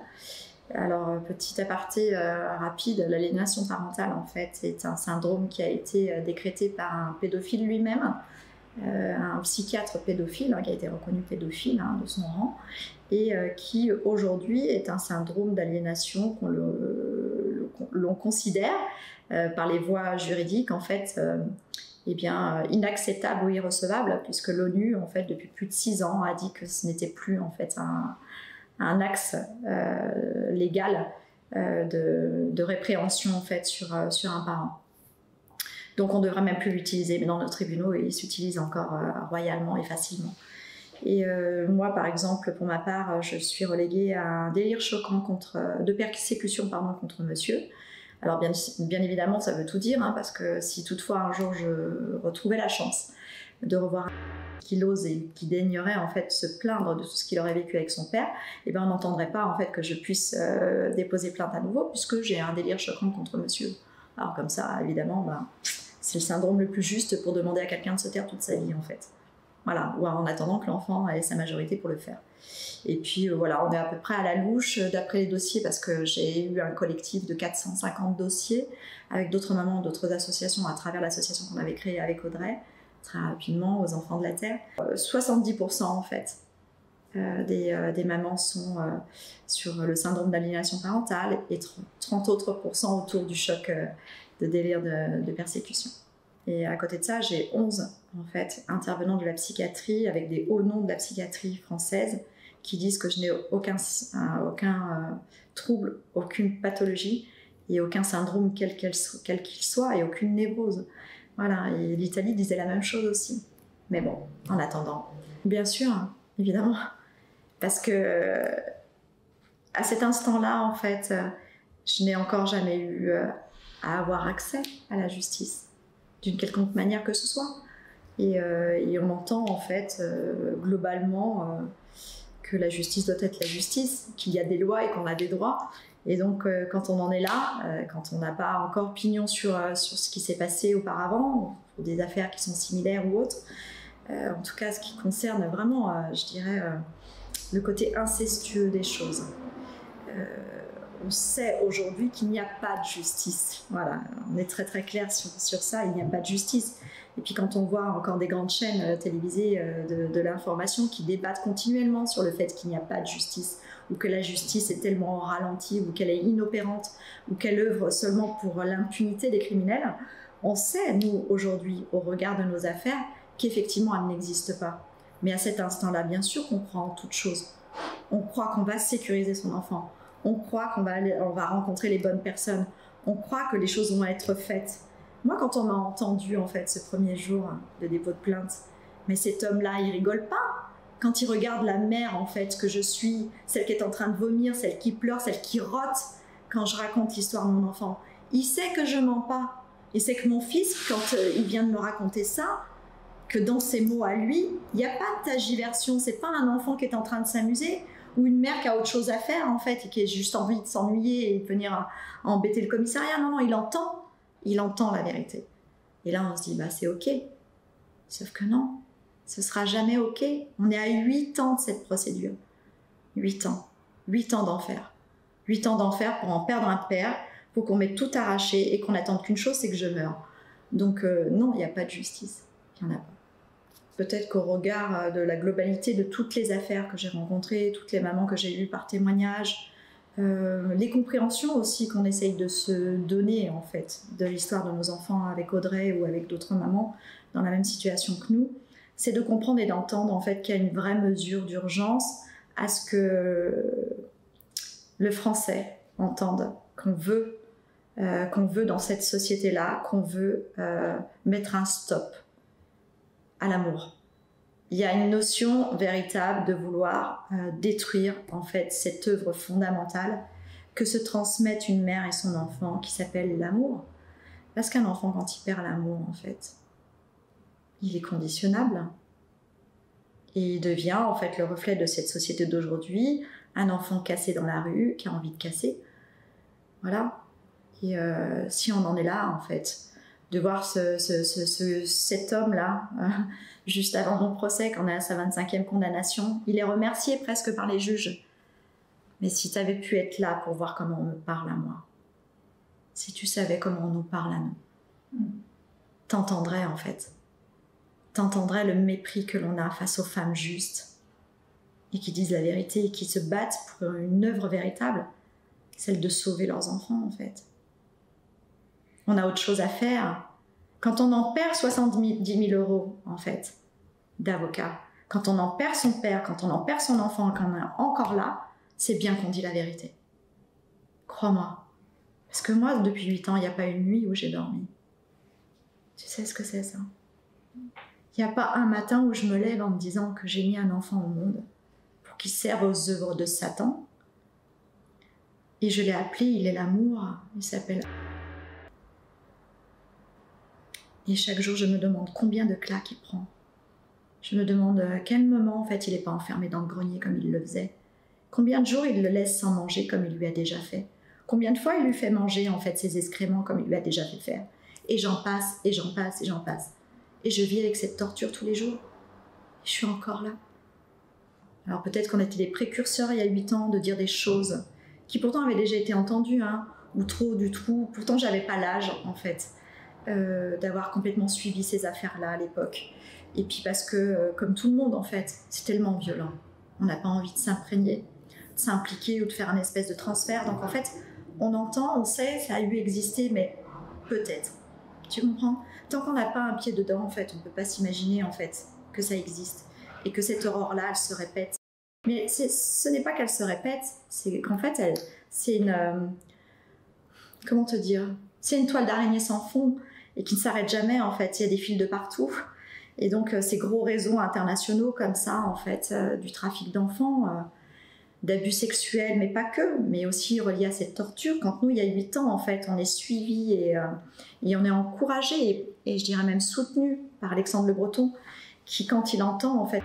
Alors petit aparté rapide, l'aliénation parentale en fait est un syndrome qui a été décrété par un pédophile lui-même. Un psychiatre pédophile qui a été reconnu pédophile de son rang et qui aujourd'hui est un syndrome d'aliénation qu'on l'on considère par les voies juridiques en fait inacceptable ou irrecevable puisque l'ONU en fait depuis plus de 6 ans a dit que ce n'était plus en fait un axe légal de répréhension en fait sur un parent. Donc on ne devrait même plus l'utiliser, mais dans nos tribunaux, il s'utilise encore royalement et facilement. Et moi, par exemple, pour ma part, je suis reléguée à un délire choquant de persécution contre monsieur. Alors bien évidemment, ça veut tout dire, parce que si toutefois un jour je retrouvais la chance de revoir un qui l'ose et qui daignerait en fait se plaindre de tout ce qu'il aurait vécu avec son père, eh ben on n'entendrait pas en fait que je puisse déposer plainte à nouveau puisque j'ai un délire choquant contre monsieur. Alors comme ça, évidemment, c'est le syndrome le plus juste pour demander à quelqu'un de se taire toute sa vie, en fait. Voilà, ou en attendant que l'enfant ait sa majorité pour le faire. Et puis voilà, on est à peu près à la louche d'après les dossiers parce que j'ai eu un collectif de 450 dossiers avec d'autres mamans, d'autres associations à travers l'association qu'on avait créée avec Audrey, très rapidement, aux Enfants de la Terre. 70% en fait des mamans sont sur le syndrome d'aliénation parentale et 30 autres pourcents autour du choc de délire de persécution. Et à côté de ça, j'ai 11 en fait, intervenants de la psychiatrie avec des hauts noms de la psychiatrie française qui disent que je n'ai aucun trouble, aucune pathologie et aucun syndrome quel qu'il soit et aucune névrose. Voilà, et l'Italie disait la même chose aussi. Mais bon, en attendant, bien sûr, évidemment, parce que à cet instant-là, en fait, je n'ai encore jamais eu à avoir accès à la justice, d'une quelconque manière que ce soit. Et on entend, en fait, globalement, que la justice doit être la justice, qu'il y a des lois et qu'on a des droits. Et donc, quand on en est là, quand on n'a pas encore pignon sur ce qui s'est passé auparavant, pour des affaires qui sont similaires ou autres, en tout cas, ce qui concerne vraiment, je dirais, le côté incestueux des choses. On sait aujourd'hui qu'il n'y a pas de justice. Voilà, on est très très clair sur ça, il n'y a pas de justice. Et puis quand on voit encore des grandes chaînes télévisées de l'information qui débattent continuellement sur le fait qu'il n'y a pas de justice, ou que la justice est tellement ralentie, ou qu'elle est inopérante, ou qu'elle œuvre seulement pour l'impunité des criminels, on sait, nous, aujourd'hui, au regard de nos affaires, qu'effectivement, elle n'existe pas. Mais à cet instant-là, bien sûr qu'on croit en toute chose. On croit qu'on va sécuriser son enfant. On croit qu'on va rencontrer les bonnes personnes. On croit que les choses vont être faites. Moi, quand on m'a entendu, en fait, ce premier jour de dépôt de plainte, mais cet homme-là, il rigole pas. Quand il regarde la mère, en fait, que je suis, celle qui est en train de vomir, celle qui pleure, celle qui rote, quand je raconte l'histoire de mon enfant, il sait que je mens pas. Il sait que mon fils, quand il vient de me raconter ça, que dans ses mots à lui, il n'y a pas de tagiversion. C'est pas un enfant qui est en train de s'amuser ou une mère qui a autre chose à faire, en fait, et qui a juste envie de s'ennuyer et de venir embêter le commissariat. Non, non, il entend la vérité. Et là, on se dit, bah, c'est OK. Sauf que non, ce sera jamais OK. On est à 8 ans de cette procédure. 8 ans. 8 ans d'enfer. 8 ans d'enfer pour en perdre un père, pour qu'on m'ait tout arraché et qu'on n'attende qu'une chose, c'est que je meure. Donc, non, il n'y a pas de justice. Il n'y en a pas. Peut-être qu'au regard de la globalité de toutes les affaires que j'ai rencontrées, toutes les mamans que j'ai eues par témoignage, les compréhensions aussi qu'on essaye de se donner en fait de l'histoire de nos enfants avec Audrey ou avec d'autres mamans dans la même situation que nous, c'est de comprendre et d'entendre en fait qu'il y a une vraie mesure d'urgence à ce que le français entende qu'on veut dans cette société-là, qu'on veut mettre un stop à l'amour. Il y a une notion véritable de vouloir détruire en fait cette œuvre fondamentale que se transmettent une mère et son enfant qui s'appelle l'amour. Parce qu'un enfant, quand il perd l'amour, en fait, il est conditionnable. Et il devient en fait le reflet de cette société d'aujourd'hui, un enfant cassé dans la rue, qui a envie de casser. Voilà. Et si on en est là, en fait, de voir cet homme-là, juste avant mon procès, quand on est à sa 25e condamnation, il est remercié presque par les juges. Mais si tu avais pu être là pour voir comment on me parle à moi, si tu savais comment on nous parle à nous, t'entendrais en fait. T'entendrais le mépris que l'on a face aux femmes justes et qui disent la vérité et qui se battent pour une œuvre véritable, celle de sauver leurs enfants en fait. On a autre chose à faire. Quand on en perd 70 000 euros, en fait, d'avocat, quand on en perd son père, quand on en perd son enfant, quand on est encore là, c'est bien qu'on dit la vérité. Crois-moi. Parce que moi, depuis 8 ans, il n'y a pas une nuit où j'ai dormi. Tu sais ce que c'est, ça? Il n'y a pas un matin où je me lève en me disant que j'ai mis un enfant au monde pour qu'il serve aux œuvres de Satan. Et je l'ai appelé, il est l'amour, il s'appelle... Et chaque jour, je me demande combien de claques il prend. Je me demande à quel moment, en fait, il n'est pas enfermé dans le grenier comme il le faisait. Combien de jours il le laisse sans manger comme il lui a déjà fait. Combien de fois il lui fait manger, en fait, ses excréments comme il lui a déjà fait faire. Et j'en passe, et j'en passe, et j'en passe. Et je vis avec cette torture tous les jours. Je suis encore là. Alors peut-être qu'on était les précurseurs il y a 8 ans de dire des choses qui pourtant avaient déjà été entendues, hein, ou trop du tout. Pourtant, j'avais pas l'âge, en fait, d'avoir complètement suivi ces affaires-là à l'époque. Et puis parce que, comme tout le monde, en fait, c'est tellement violent. On n'a pas envie de s'imprégner, de s'impliquer ou de faire un espèce de transfert. Donc en fait, on entend, on sait, ça a eu existé, mais peut-être. Tu comprends? Tant qu'on n'a pas un pied dedans, en fait, on ne peut pas s'imaginer, en fait, que ça existe. Et que cette aurore-là, elle se répète. Mais ce n'est pas qu'elle se répète, c'est qu'en fait, c'est une... comment te dire? C'est une toile d'araignée sans fond et qui ne s'arrête jamais, en fait. Il y a des fils de partout. Et donc, ces gros réseaux internationaux comme ça, en fait, du trafic d'enfants, d'abus sexuels, mais pas que, mais aussi reliés à cette torture. Quand nous, il y a 8 ans, en fait, on est suivis et on est encouragés et je dirais même soutenus par Alexandre Le Breton, qui, quand il entend, en fait,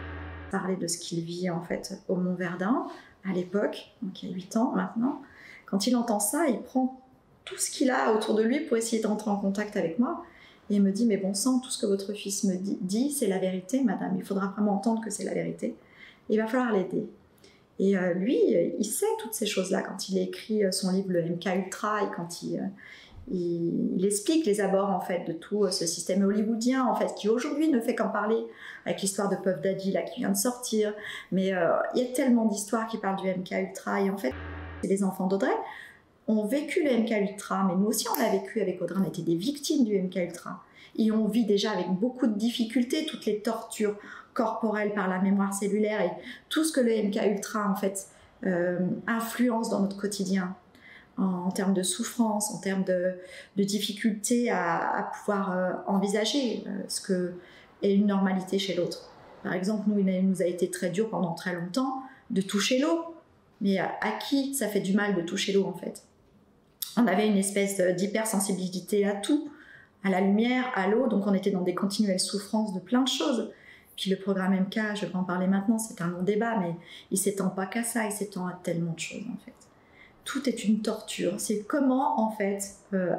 parler de ce qu'il vit, en fait, au Mont-Verdun, à l'époque, donc il y a 8 ans maintenant, quand il entend ça, il prend tout ce qu'il a autour de lui pour essayer d'entrer en contact avec moi. Et il me dit, mais bon sang, tout ce que votre fils me dit, c'est la vérité, madame. Il faudra vraiment entendre que c'est la vérité. Il va falloir l'aider. Et lui, il sait toutes ces choses-là quand il a écrit son livre, le MK Ultra, et quand il explique les abords, en fait, de tout ce système hollywoodien, en fait, qui aujourd'hui ne fait qu'en parler, avec l'histoire de Puff Daddy, là, qui vient de sortir. Mais il y a tellement d'histoires qui parlent du MK Ultra. Et en fait, les enfants d'Audrey ont vécu le MK Ultra, mais nous aussi on l'a vécu avec Audrey, on était des victimes du MK Ultra. Et on vit déjà avec beaucoup de difficultés toutes les tortures corporelles par la mémoire cellulaire et tout ce que le MK Ultra en fait influence dans notre quotidien en termes de souffrance, en termes de difficultés à pouvoir envisager ce que est une normalité chez l'autre. Par exemple, il nous a été très dur pendant très longtemps de toucher l'eau. Mais à qui ça fait du mal de toucher l'eau en fait? On avait une espèce d'hypersensibilité à tout, à la lumière, à l'eau, donc on était dans des continuelles souffrances de plein de choses. Puis le programme MK, je vais pas en parler maintenant, c'est un long débat, mais il s'étend pas qu'à ça, il s'étend à tellement de choses en fait. Tout est une torture, c'est comment en fait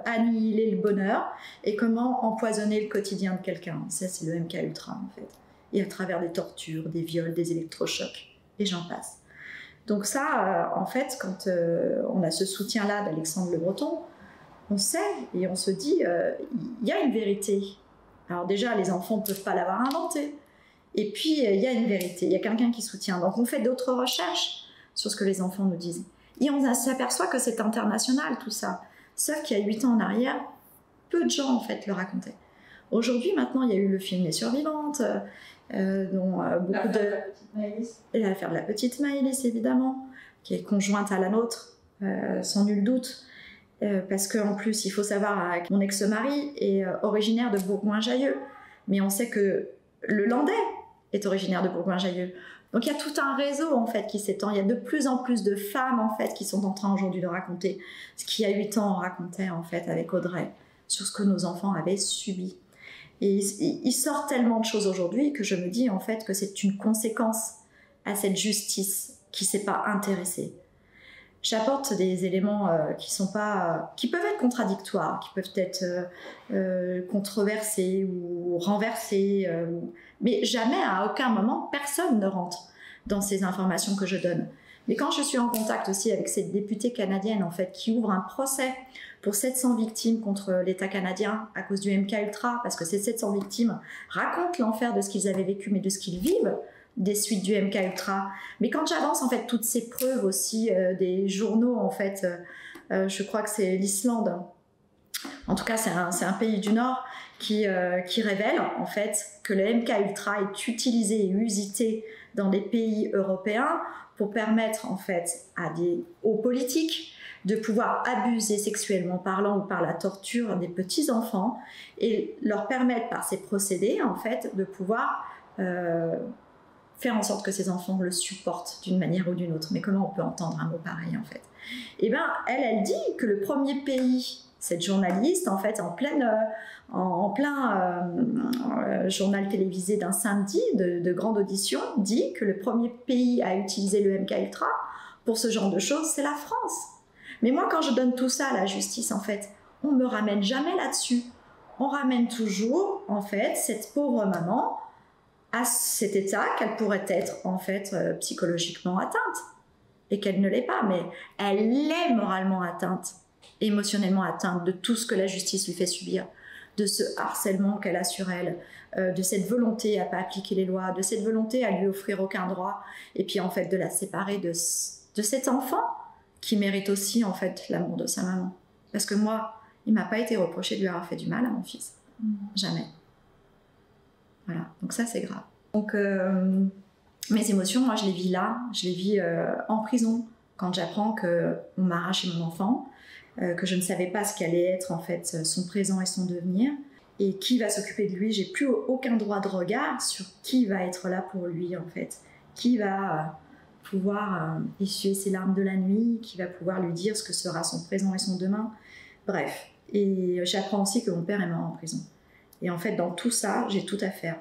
annihiler le bonheur et comment empoisonner le quotidien de quelqu'un. Ça c'est le MK Ultra en fait. Et à travers des tortures, des viols, des électrochocs, et j'en passe. Donc ça, en fait, quand on a ce soutien-là d'Alexandre Le Breton, on sait et on se dit, il y a une vérité. Alors déjà, les enfants ne peuvent pas l'avoir inventée. Et puis, il y a une vérité, il y a quelqu'un qui soutient. Donc on fait d'autres recherches sur ce que les enfants nous disent. Et on s'aperçoit que c'est international, tout ça. Sauf qu'il y a 8 ans en arrière, peu de gens, en fait, le racontaient. Aujourd'hui, maintenant, il y a eu le film Les Survivantes, dont beaucoup de... Et l'affaire de la petite Maëlys, évidemment, qui est conjointe à la nôtre, sans nul doute. Parce qu'en plus, il faut savoir que mon ex-mari est originaire de Bourgoin-Jallieu. Mais on sait que le Landais est originaire de Bourgoin-Jallieu. Donc il y a tout un réseau en fait qui s'étend. Il y a de plus en plus de femmes en fait qui sont en train aujourd'hui de raconter ce qu'il y a 8 ans on racontait en fait avec Audrey sur ce que nos enfants avaient subi. Et il sort tellement de choses aujourd'hui que je me dis en fait que c'est une conséquence à cette justice qui ne s'est pas intéressée. J'apporte des éléments qui peuvent être contradictoires, qui peuvent être controversés ou renversés, mais jamais, à aucun moment, personne ne rentre dans ces informations que je donne. Mais quand je suis en contact aussi avec cette députée canadienne, en fait, qui ouvre un procès pour 700 victimes contre l'État canadien à cause du MK Ultra, parce que ces 700 victimes racontent l'enfer de ce qu'ils avaient vécu, mais de ce qu'ils vivent, des suites du MK Ultra. Mais quand j'avance en fait toutes ces preuves aussi des journaux en fait, je crois que c'est l'Islande. En tout cas, c'est un pays du Nord qui révèle en fait que le MK Ultra est utilisé et usité dans des pays européens pour permettre en fait aux politiques de pouvoir abuser sexuellement parlant ou par la torture des petits enfants et leur permettre par ces procédés en fait de pouvoir faire en sorte que ces enfants le supportent d'une manière ou d'une autre. Mais comment on peut entendre un mot pareil, en fait? Eh bien, elle dit que le premier pays, cette journaliste, en fait, en plein journal télévisé d'un samedi de grande audition, dit que le premier pays à utiliser le MK Ultra pour ce genre de choses, c'est la France. Mais moi, quand je donne tout ça à la justice, en fait, on ne me ramène jamais là-dessus. On ramène toujours, en fait, cette pauvre maman à cet état qu'elle pourrait être en fait psychologiquement atteinte et qu'elle ne l'est pas, mais elle est moralement atteinte, émotionnellement atteinte de tout ce que la justice lui fait subir, de ce harcèlement qu'elle a sur elle, de cette volonté à pas appliquer les lois, de cette volonté à lui offrir aucun droit, et puis en fait de la séparer de cet enfant qui mérite aussi en fait l'amour de sa maman. Parce que moi, il m'a pas été reproché de lui avoir fait du mal à mon fils, jamais. Voilà, donc ça c'est grave. Donc mes émotions, moi je les vis là, je les vis en prison, quand j'apprends qu'on m'a arraché mon enfant, que je ne savais pas ce qu'allait être en fait son présent et son devenir, et qui va s'occuper de lui. J'ai plus aucun droit de regard sur qui va être là pour lui en fait, qui va pouvoir essuyer ses larmes de la nuit, qui va pouvoir lui dire ce que sera son présent et son demain. Bref, et j'apprends aussi que mon père est mort en prison. Et en fait, dans tout ça, j'ai tout à faire.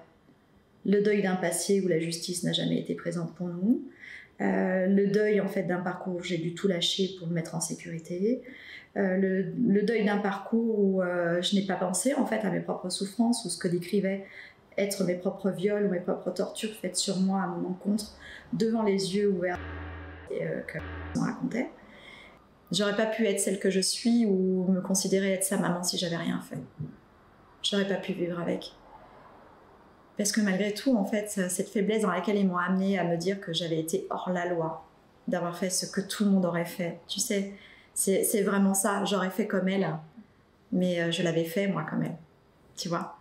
Le deuil d'un passé où la justice n'a jamais été présente pour nous, le deuil en fait d'un parcours où j'ai dû tout lâcher pour me mettre en sécurité, le deuil d'un parcours où je n'ai pas pensé en fait à mes propres souffrances ou ce que décrivaient être mes propres viols ou mes propres tortures faites sur moi à mon encontre devant les yeux ouverts que je me racontais. J'aurais pas pu être celle que je suis ou me considérer être sa maman si j'avais rien fait. J'aurais pas pu vivre avec. Parce que malgré tout, en fait, cette faiblesse dans laquelle ils m'ont amenée à me dire que j'avais été hors la loi, d'avoir fait ce que tout le monde aurait fait. Tu sais, c'est vraiment ça. J'aurais fait comme elle, mais je l'avais fait, moi, comme elle. Tu vois ?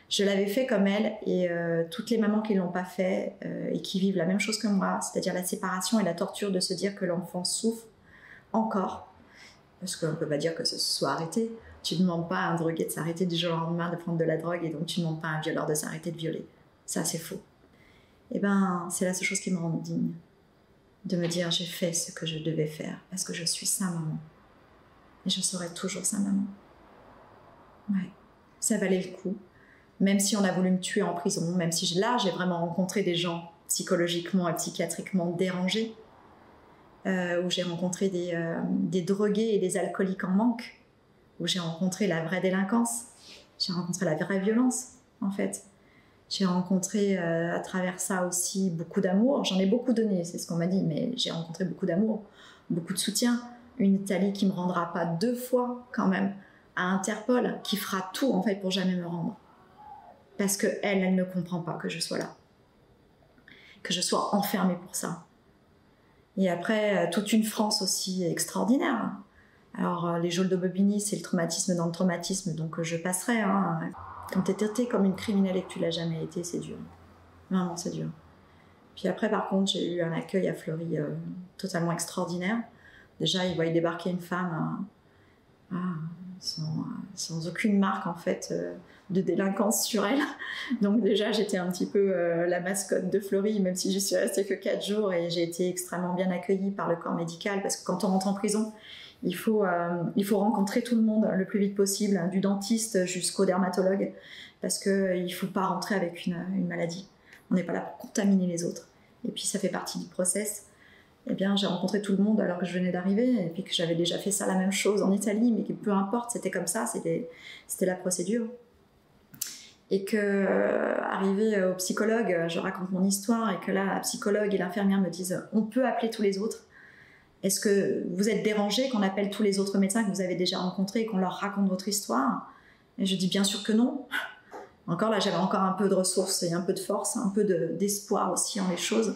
Je l'avais fait comme elle, et toutes les mamans qui ne l'ont pas fait et qui vivent la même chose que moi, c'est-à-dire la séparation et la torture de se dire que l'enfant souffre encore. Parce qu'on ne peut pas dire que ce soit arrêté. Tu ne demandes pas à un drogué de s'arrêter du jour au lendemain de prendre de la drogue, et donc tu ne demandes pas à un violeur de s'arrêter de violer. Ça, c'est faux. Et ben, c'est la seule chose qui me rend digne. De me dire, j'ai fait ce que je devais faire, parce que je suis sa maman. Et je serai toujours sa maman. Ouais, ça valait le coup. Même si on a voulu me tuer en prison, même si là, j'ai vraiment rencontré des gens psychologiquement et psychiatriquement dérangés, où j'ai rencontré des drogués et des alcooliques en manque, où j'ai rencontré la vraie délinquance, j'ai rencontré la vraie violence, en fait. J'ai rencontré à travers ça aussi beaucoup d'amour. J'en ai beaucoup donné, c'est ce qu'on m'a dit, mais j'ai rencontré beaucoup d'amour, beaucoup de soutien. Une Italie qui ne me rendra pas 2 fois, quand même, à Interpol, qui fera tout, en fait, pour jamais me rendre. Parce qu'elle, elle ne comprend pas que je sois là. Que je sois enfermée pour ça. Et après, toute une France aussi extraordinaire. Alors, les geôles de Bobigny, c'est le traumatisme dans le traumatisme, donc je passerai. Hein. Quand t'es traité comme une criminelle et que tu l'as jamais été, c'est dur. Vraiment, c'est dur. Puis après, par contre, j'ai eu un accueil à Fleury totalement extraordinaire. Déjà, ils voyaient débarquer une femme sans aucune marque, en fait, de délinquance sur elle. Donc déjà, j'étais un petit peu la mascotte de Fleury, même si je suis restée que 4 jours, et j'ai été extrêmement bien accueillie par le corps médical, parce que quand on rentre en prison, il faut rencontrer tout le monde le plus vite possible, hein, du dentiste jusqu'au dermatologue, parce qu'il ne faut pas rentrer avec une maladie. On n'est pas là pour contaminer les autres. Et puis ça fait partie du process. Eh bien, j'ai rencontré tout le monde alors que je venais d'arriver, et puis que j'avais déjà fait ça, la même chose en Italie, mais que peu importe, c'était comme ça, c'était la procédure. Et que, arrivé au psychologue, je raconte mon histoire, et que là, la psychologue et l'infirmière me disent « On peut appeler tous les autres ?» Est-ce que vous êtes dérangé qu'on appelle tous les autres médecins que vous avez déjà rencontrés et qu'on leur raconte votre histoire? Et je dis bien sûr que non. Encore là, j'avais encore un peu de ressources et un peu de force, un peu d'espoir aussi en les choses.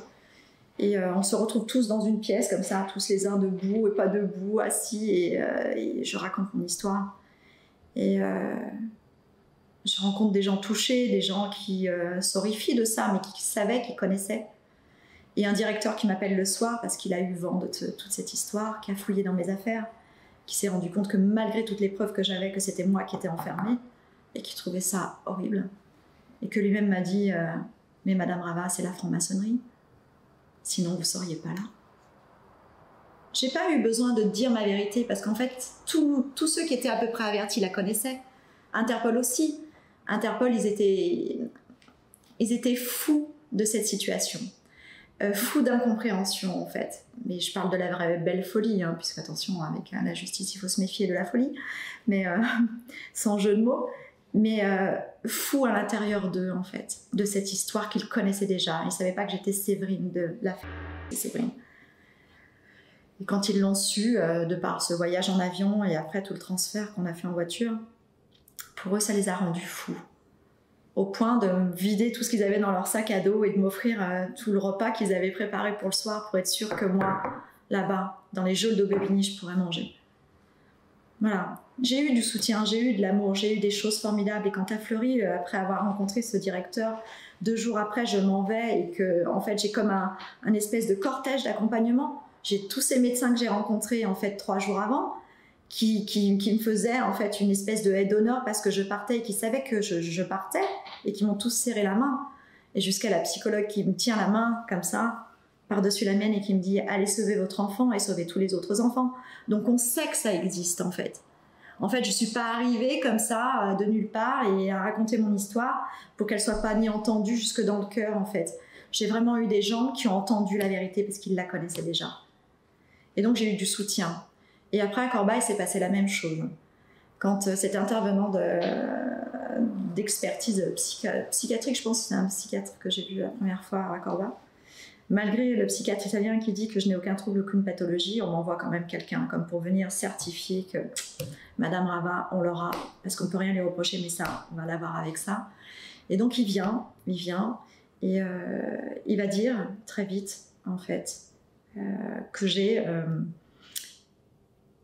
Et on se retrouve tous dans une pièce comme ça, tous les uns debout et pas debout, assis, et je raconte mon histoire. Et je rencontre des gens touchés, des gens qui s'horrifient de ça, mais qui savaient, qui connaissaient. Et un directeur qui m'appelle le soir parce qu'il a eu vent de toute cette histoire, qui a fouillé dans mes affaires, qui s'est rendu compte que malgré toutes les preuves que j'avais, que c'était moi qui étais enfermée, et qui trouvait ça horrible. Et que lui-même m'a dit « Mais Madame Rava, c'est la franc-maçonnerie. Sinon, vous ne seriez pas là. » J'ai pas eu besoin de dire ma vérité parce qu'en fait, tous ceux qui étaient à peu près avertis la connaissaient. Interpol aussi. Interpol, ils étaient fous de cette situation. Fou d'incompréhension en fait, mais je parle de la vraie belle folie, hein, puisque attention, avec la justice il faut se méfier de la folie, mais sans jeu de mots, mais fous à l'intérieur d'eux, en fait, de cette histoire qu'ils connaissaient déjà. Ils ne savaient pas que j'étais Séverine, de la famille de Séverine. Et quand ils l'ont su, de par ce voyage en avion et après tout le transfert qu'on a fait en voiture, pour eux, ça les a rendus fous. Au point de me vider tout ce qu'ils avaient dans leur sac à dos et de m'offrir tout le repas qu'ils avaient préparé pour le soir pour être sûr que moi, là-bas, dans les geôles d'Aubépine, je pourrais manger. Voilà. J'ai eu du soutien, j'ai eu de l'amour, j'ai eu des choses formidables. Et quand à Fleury, après avoir rencontré ce directeur, 2 jours après, je m'en vais et que, en fait, j'ai comme un espèce de cortège d'accompagnement. J'ai tous ces médecins que j'ai rencontrés, en fait, 3 jours avant, qui me faisaient, en fait, une espèce de aide d'honneur parce que je partais et qui savaient que je partais et qui m'ont tous serré la main. Et jusqu'à la psychologue qui me tient la main, comme ça, par-dessus la mienne et qui me dit « Allez sauver votre enfant et sauver tous les autres enfants ». Donc on sait que ça existe, en fait. En fait, je ne suis pas arrivée comme ça, de nulle part, et à raconter mon histoire pour qu'elle ne soit pas ni entendue jusque dans le cœur, en fait. J'ai vraiment eu des gens qui ont entendu la vérité parce qu'ils la connaissaient déjà. Et donc, j'ai eu du soutien. Et après, à Corbeil, s'est passé la même chose. Quand cet intervenant d'expertise psychiatrique, je pense que c'est un psychiatre que j'ai vu la première fois à Corbeil, malgré le psychiatre italien qui dit que je n'ai aucun trouble, aucune pathologie, on m'envoie quand même quelqu'un comme pour venir certifier que Madame Rava, on l'aura, parce qu'on ne peut rien lui reprocher, mais ça, on va l'avoir avec ça. Et donc il vient, et il va dire très vite, en fait, que j'ai...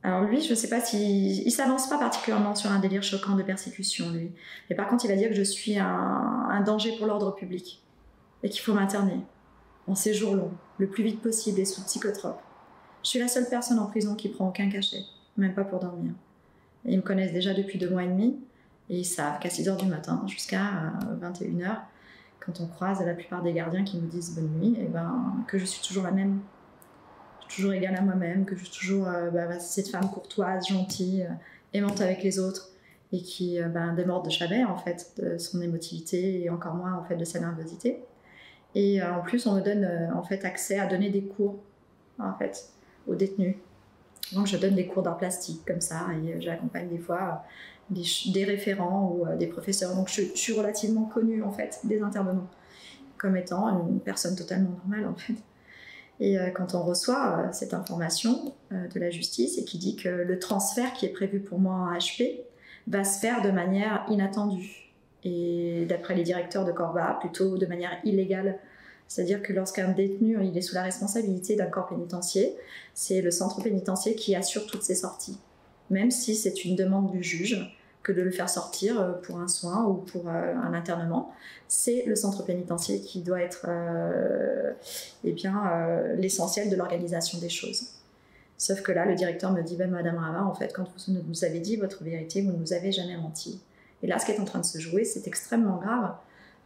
Alors lui, je ne sais pas s'il ne s'avance pas particulièrement sur un délire choquant de persécution, lui. Mais par contre, il va dire que je suis un danger pour l'ordre public et qu'il faut m'interner en séjour long, le plus vite possible et sous psychotrope. Je suis la seule personne en prison qui prend aucun cachet, même pas pour dormir. Et ils me connaissent déjà depuis 2 mois et demi et ils savent qu'à 6 h du matin jusqu'à 21 h, quand on croise la plupart des gardiens qui nous disent bonne nuit, et que je suis toujours la même. Toujours égale à moi-même, que je suis toujours cette femme courtoise, gentille, aimante avec les autres et qui démorde de jamais en fait de son émotivité et encore moins en fait de sa nervosité. Et en plus on me donne en fait accès à donner des cours en fait aux détenus. Donc je donne des cours d'art plastique comme ça et j'accompagne des fois des référents ou des professeurs. Donc je suis relativement connue en fait des intervenants comme étant une personne totalement normale en fait. Et quand on reçoit cette information de la justice et qui dit que le transfert qui est prévu pour moi en HP va se faire de manière inattendue et d'après les directeurs de Corba, plutôt de manière illégale. C'est-à-dire que lorsqu'un détenu il est sous la responsabilité d'un corps pénitentiaire, c'est le centre pénitentiaire qui assure toutes ses sorties, même si c'est une demande du juge que de le faire sortir pour un soin ou pour un internement. C'est le centre pénitentiaire qui doit être l'essentiel de l'organisation des choses. Sauf que là, le directeur me dit Madame Rava, en fait, quand vous nous avez dit votre vérité, vous ne nous avez jamais menti. Et là, ce qui est en train de se jouer, c'est extrêmement grave,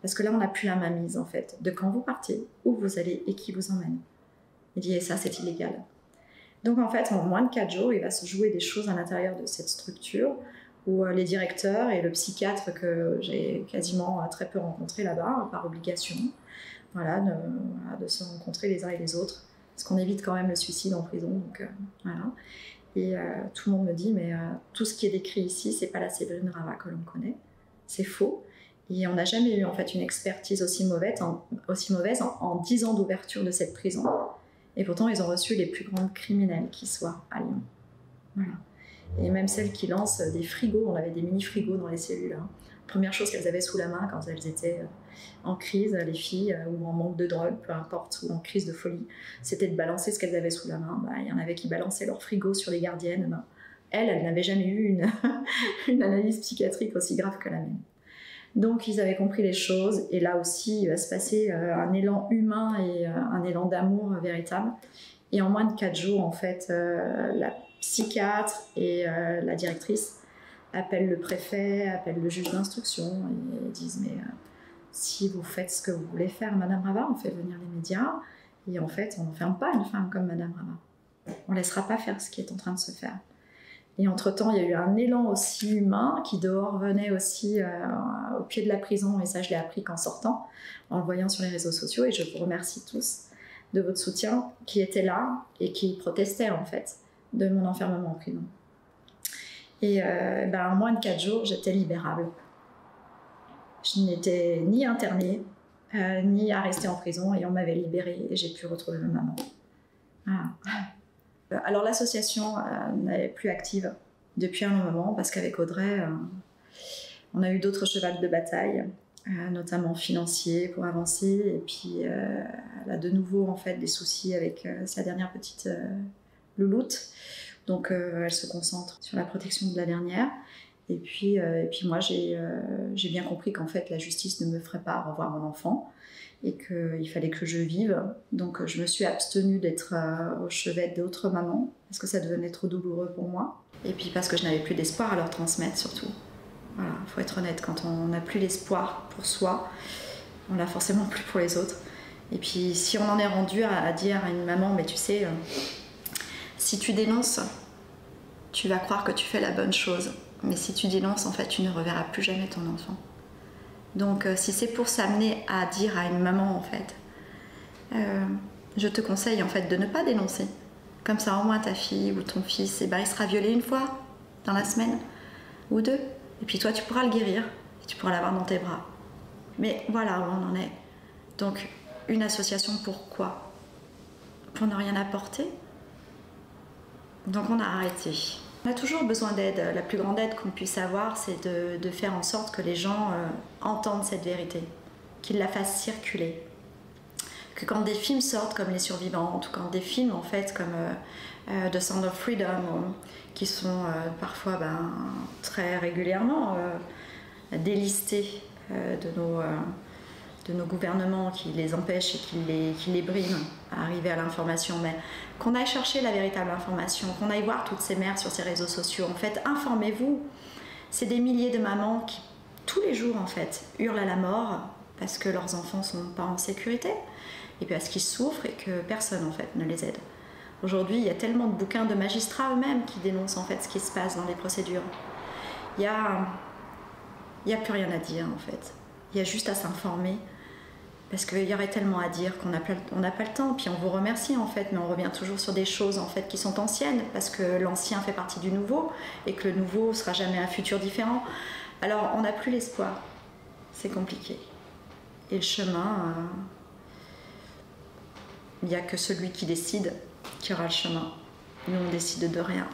parce que là, on n'a plus la mainmise, en fait, de quand vous partez, où vous allez et qui vous emmène. Il dit, et ça, c'est illégal. Donc, en fait, en moins de 4 jours, il va se jouer des choses à l'intérieur de cette structure, où les directeurs et le psychiatre que j'ai quasiment très peu rencontré là-bas, par obligation, voilà, de se rencontrer les uns et les autres, parce qu'on évite quand même le suicide en prison, donc voilà. Et tout le monde me dit, mais tout ce qui est décrit ici, c'est pas la Séverine Rava que l'on connaît, c'est faux. Et on n'a jamais eu en fait une expertise aussi mauvaise en 10 ans d'ouverture de cette prison. Et pourtant, ils ont reçu les plus grands criminels qui soient à Lyon. Voilà. Et même celles qui lancent des frigos, on avait des mini-frigos dans les cellules. Hein. Première chose qu'elles avaient sous la main quand elles étaient en crise, les filles, ou en manque de drogue, peu importe, ou en crise de folie, c'était de balancer ce qu'elles avaient sous la main. Il y en avait qui balançaient leur frigo sur les gardiennes. Elles n'avaient jamais eu une analyse psychiatrique aussi grave que la mienne. Donc ils avaient compris les choses, et là aussi il va se passer un élan humain et un élan d'amour véritable. Et en moins de 4 jours, en fait, la psychiatre et la directrice appellent le préfet, appellent le juge d'instruction et disent mais si vous faites ce que vous voulez faire, Madame Rava, on fait venir les médias et en fait on n'enferme pas une femme comme Madame Rava. On ne laissera pas faire ce qui est en train de se faire. Et entre-temps, il y a eu un élan aussi humain qui dehors venait aussi au pied de la prison, et ça je l'ai appris qu'en sortant, en le voyant sur les réseaux sociaux, et je vous remercie tous de votre soutien qui était là et qui protestait en fait de mon enfermement en prison. Et en moins de 4 jours, j'étais libérable. Je n'étais ni internée, ni à rester en prison, et on m'avait libérée et j'ai pu retrouver ma maman. Voilà. Alors l'association n'est plus active depuis un moment parce qu'avec Audrey, on a eu d'autres chevals de bataille, notamment financiers pour avancer, et puis elle a de nouveau en fait des soucis avec sa dernière petite louloute, donc elle se concentre sur la protection de la dernière. Et puis moi, j'ai bien compris qu'en fait, la justice ne me ferait pas revoir mon enfant et qu'il fallait que je vive. Donc, je me suis abstenue d'être au chevet d'autres mamans parce que ça devenait trop douloureux pour moi. Et puis parce que je n'avais plus d'espoir à leur transmettre, surtout. Voilà, il faut être honnête, quand on n'a plus l'espoir pour soi, on l'a forcément plus pour les autres. Et puis, si on en est rendu à dire à une maman, mais tu sais, si tu dénonces, tu vas croire que tu fais la bonne chose. Mais si tu dénonces, en fait, tu ne reverras plus jamais ton enfant. Donc, si c'est pour s'amener à dire à une maman, en fait, je te conseille, en fait, de ne pas dénoncer. Comme ça, au moins, ta fille ou ton fils, eh ben, il sera violé une fois dans la semaine ou deux. Et puis toi, tu pourras le guérir et tu pourras l'avoir dans tes bras. Mais voilà où on en est. Donc, une association, pourquoi? Pour ne rien apporter? Donc, on a arrêté. On a toujours besoin d'aide. La plus grande aide qu'on puisse avoir, c'est de faire en sorte que les gens entendent cette vérité, qu'ils la fassent circuler. Que quand des films sortent comme Les Survivantes, ou quand des films en fait comme The Sound of Freedom, qui sont parfois très régulièrement délistés de nos gouvernements qui les empêchent et qui les briment à arriver à l'information, mais qu'on aille chercher la véritable information, qu'on aille voir toutes ces mères sur ces réseaux sociaux. En fait, informez-vous. C'est des milliers de mamans qui, tous les jours, en fait, hurlent à la mort parce que leurs enfants ne sont pas en sécurité et parce qu'ils souffrent et que personne, en fait, ne les aide. Aujourd'hui, il y a tellement de bouquins de magistrats eux-mêmes qui dénoncent, en fait, ce qui se passe dans les procédures. Il y a plus rien à dire, en fait. Il y a juste à s'informer. Parce qu'il y aurait tellement à dire qu'on n'a pas le temps. Puis on vous remercie en fait, mais on revient toujours sur des choses en fait qui sont anciennes, parce que l'ancien fait partie du nouveau et que le nouveau sera jamais un futur différent. Alors on n'a plus l'espoir. C'est compliqué. Et le chemin, il n'y a que celui qui décide qui aura le chemin. Nous on décide de rien.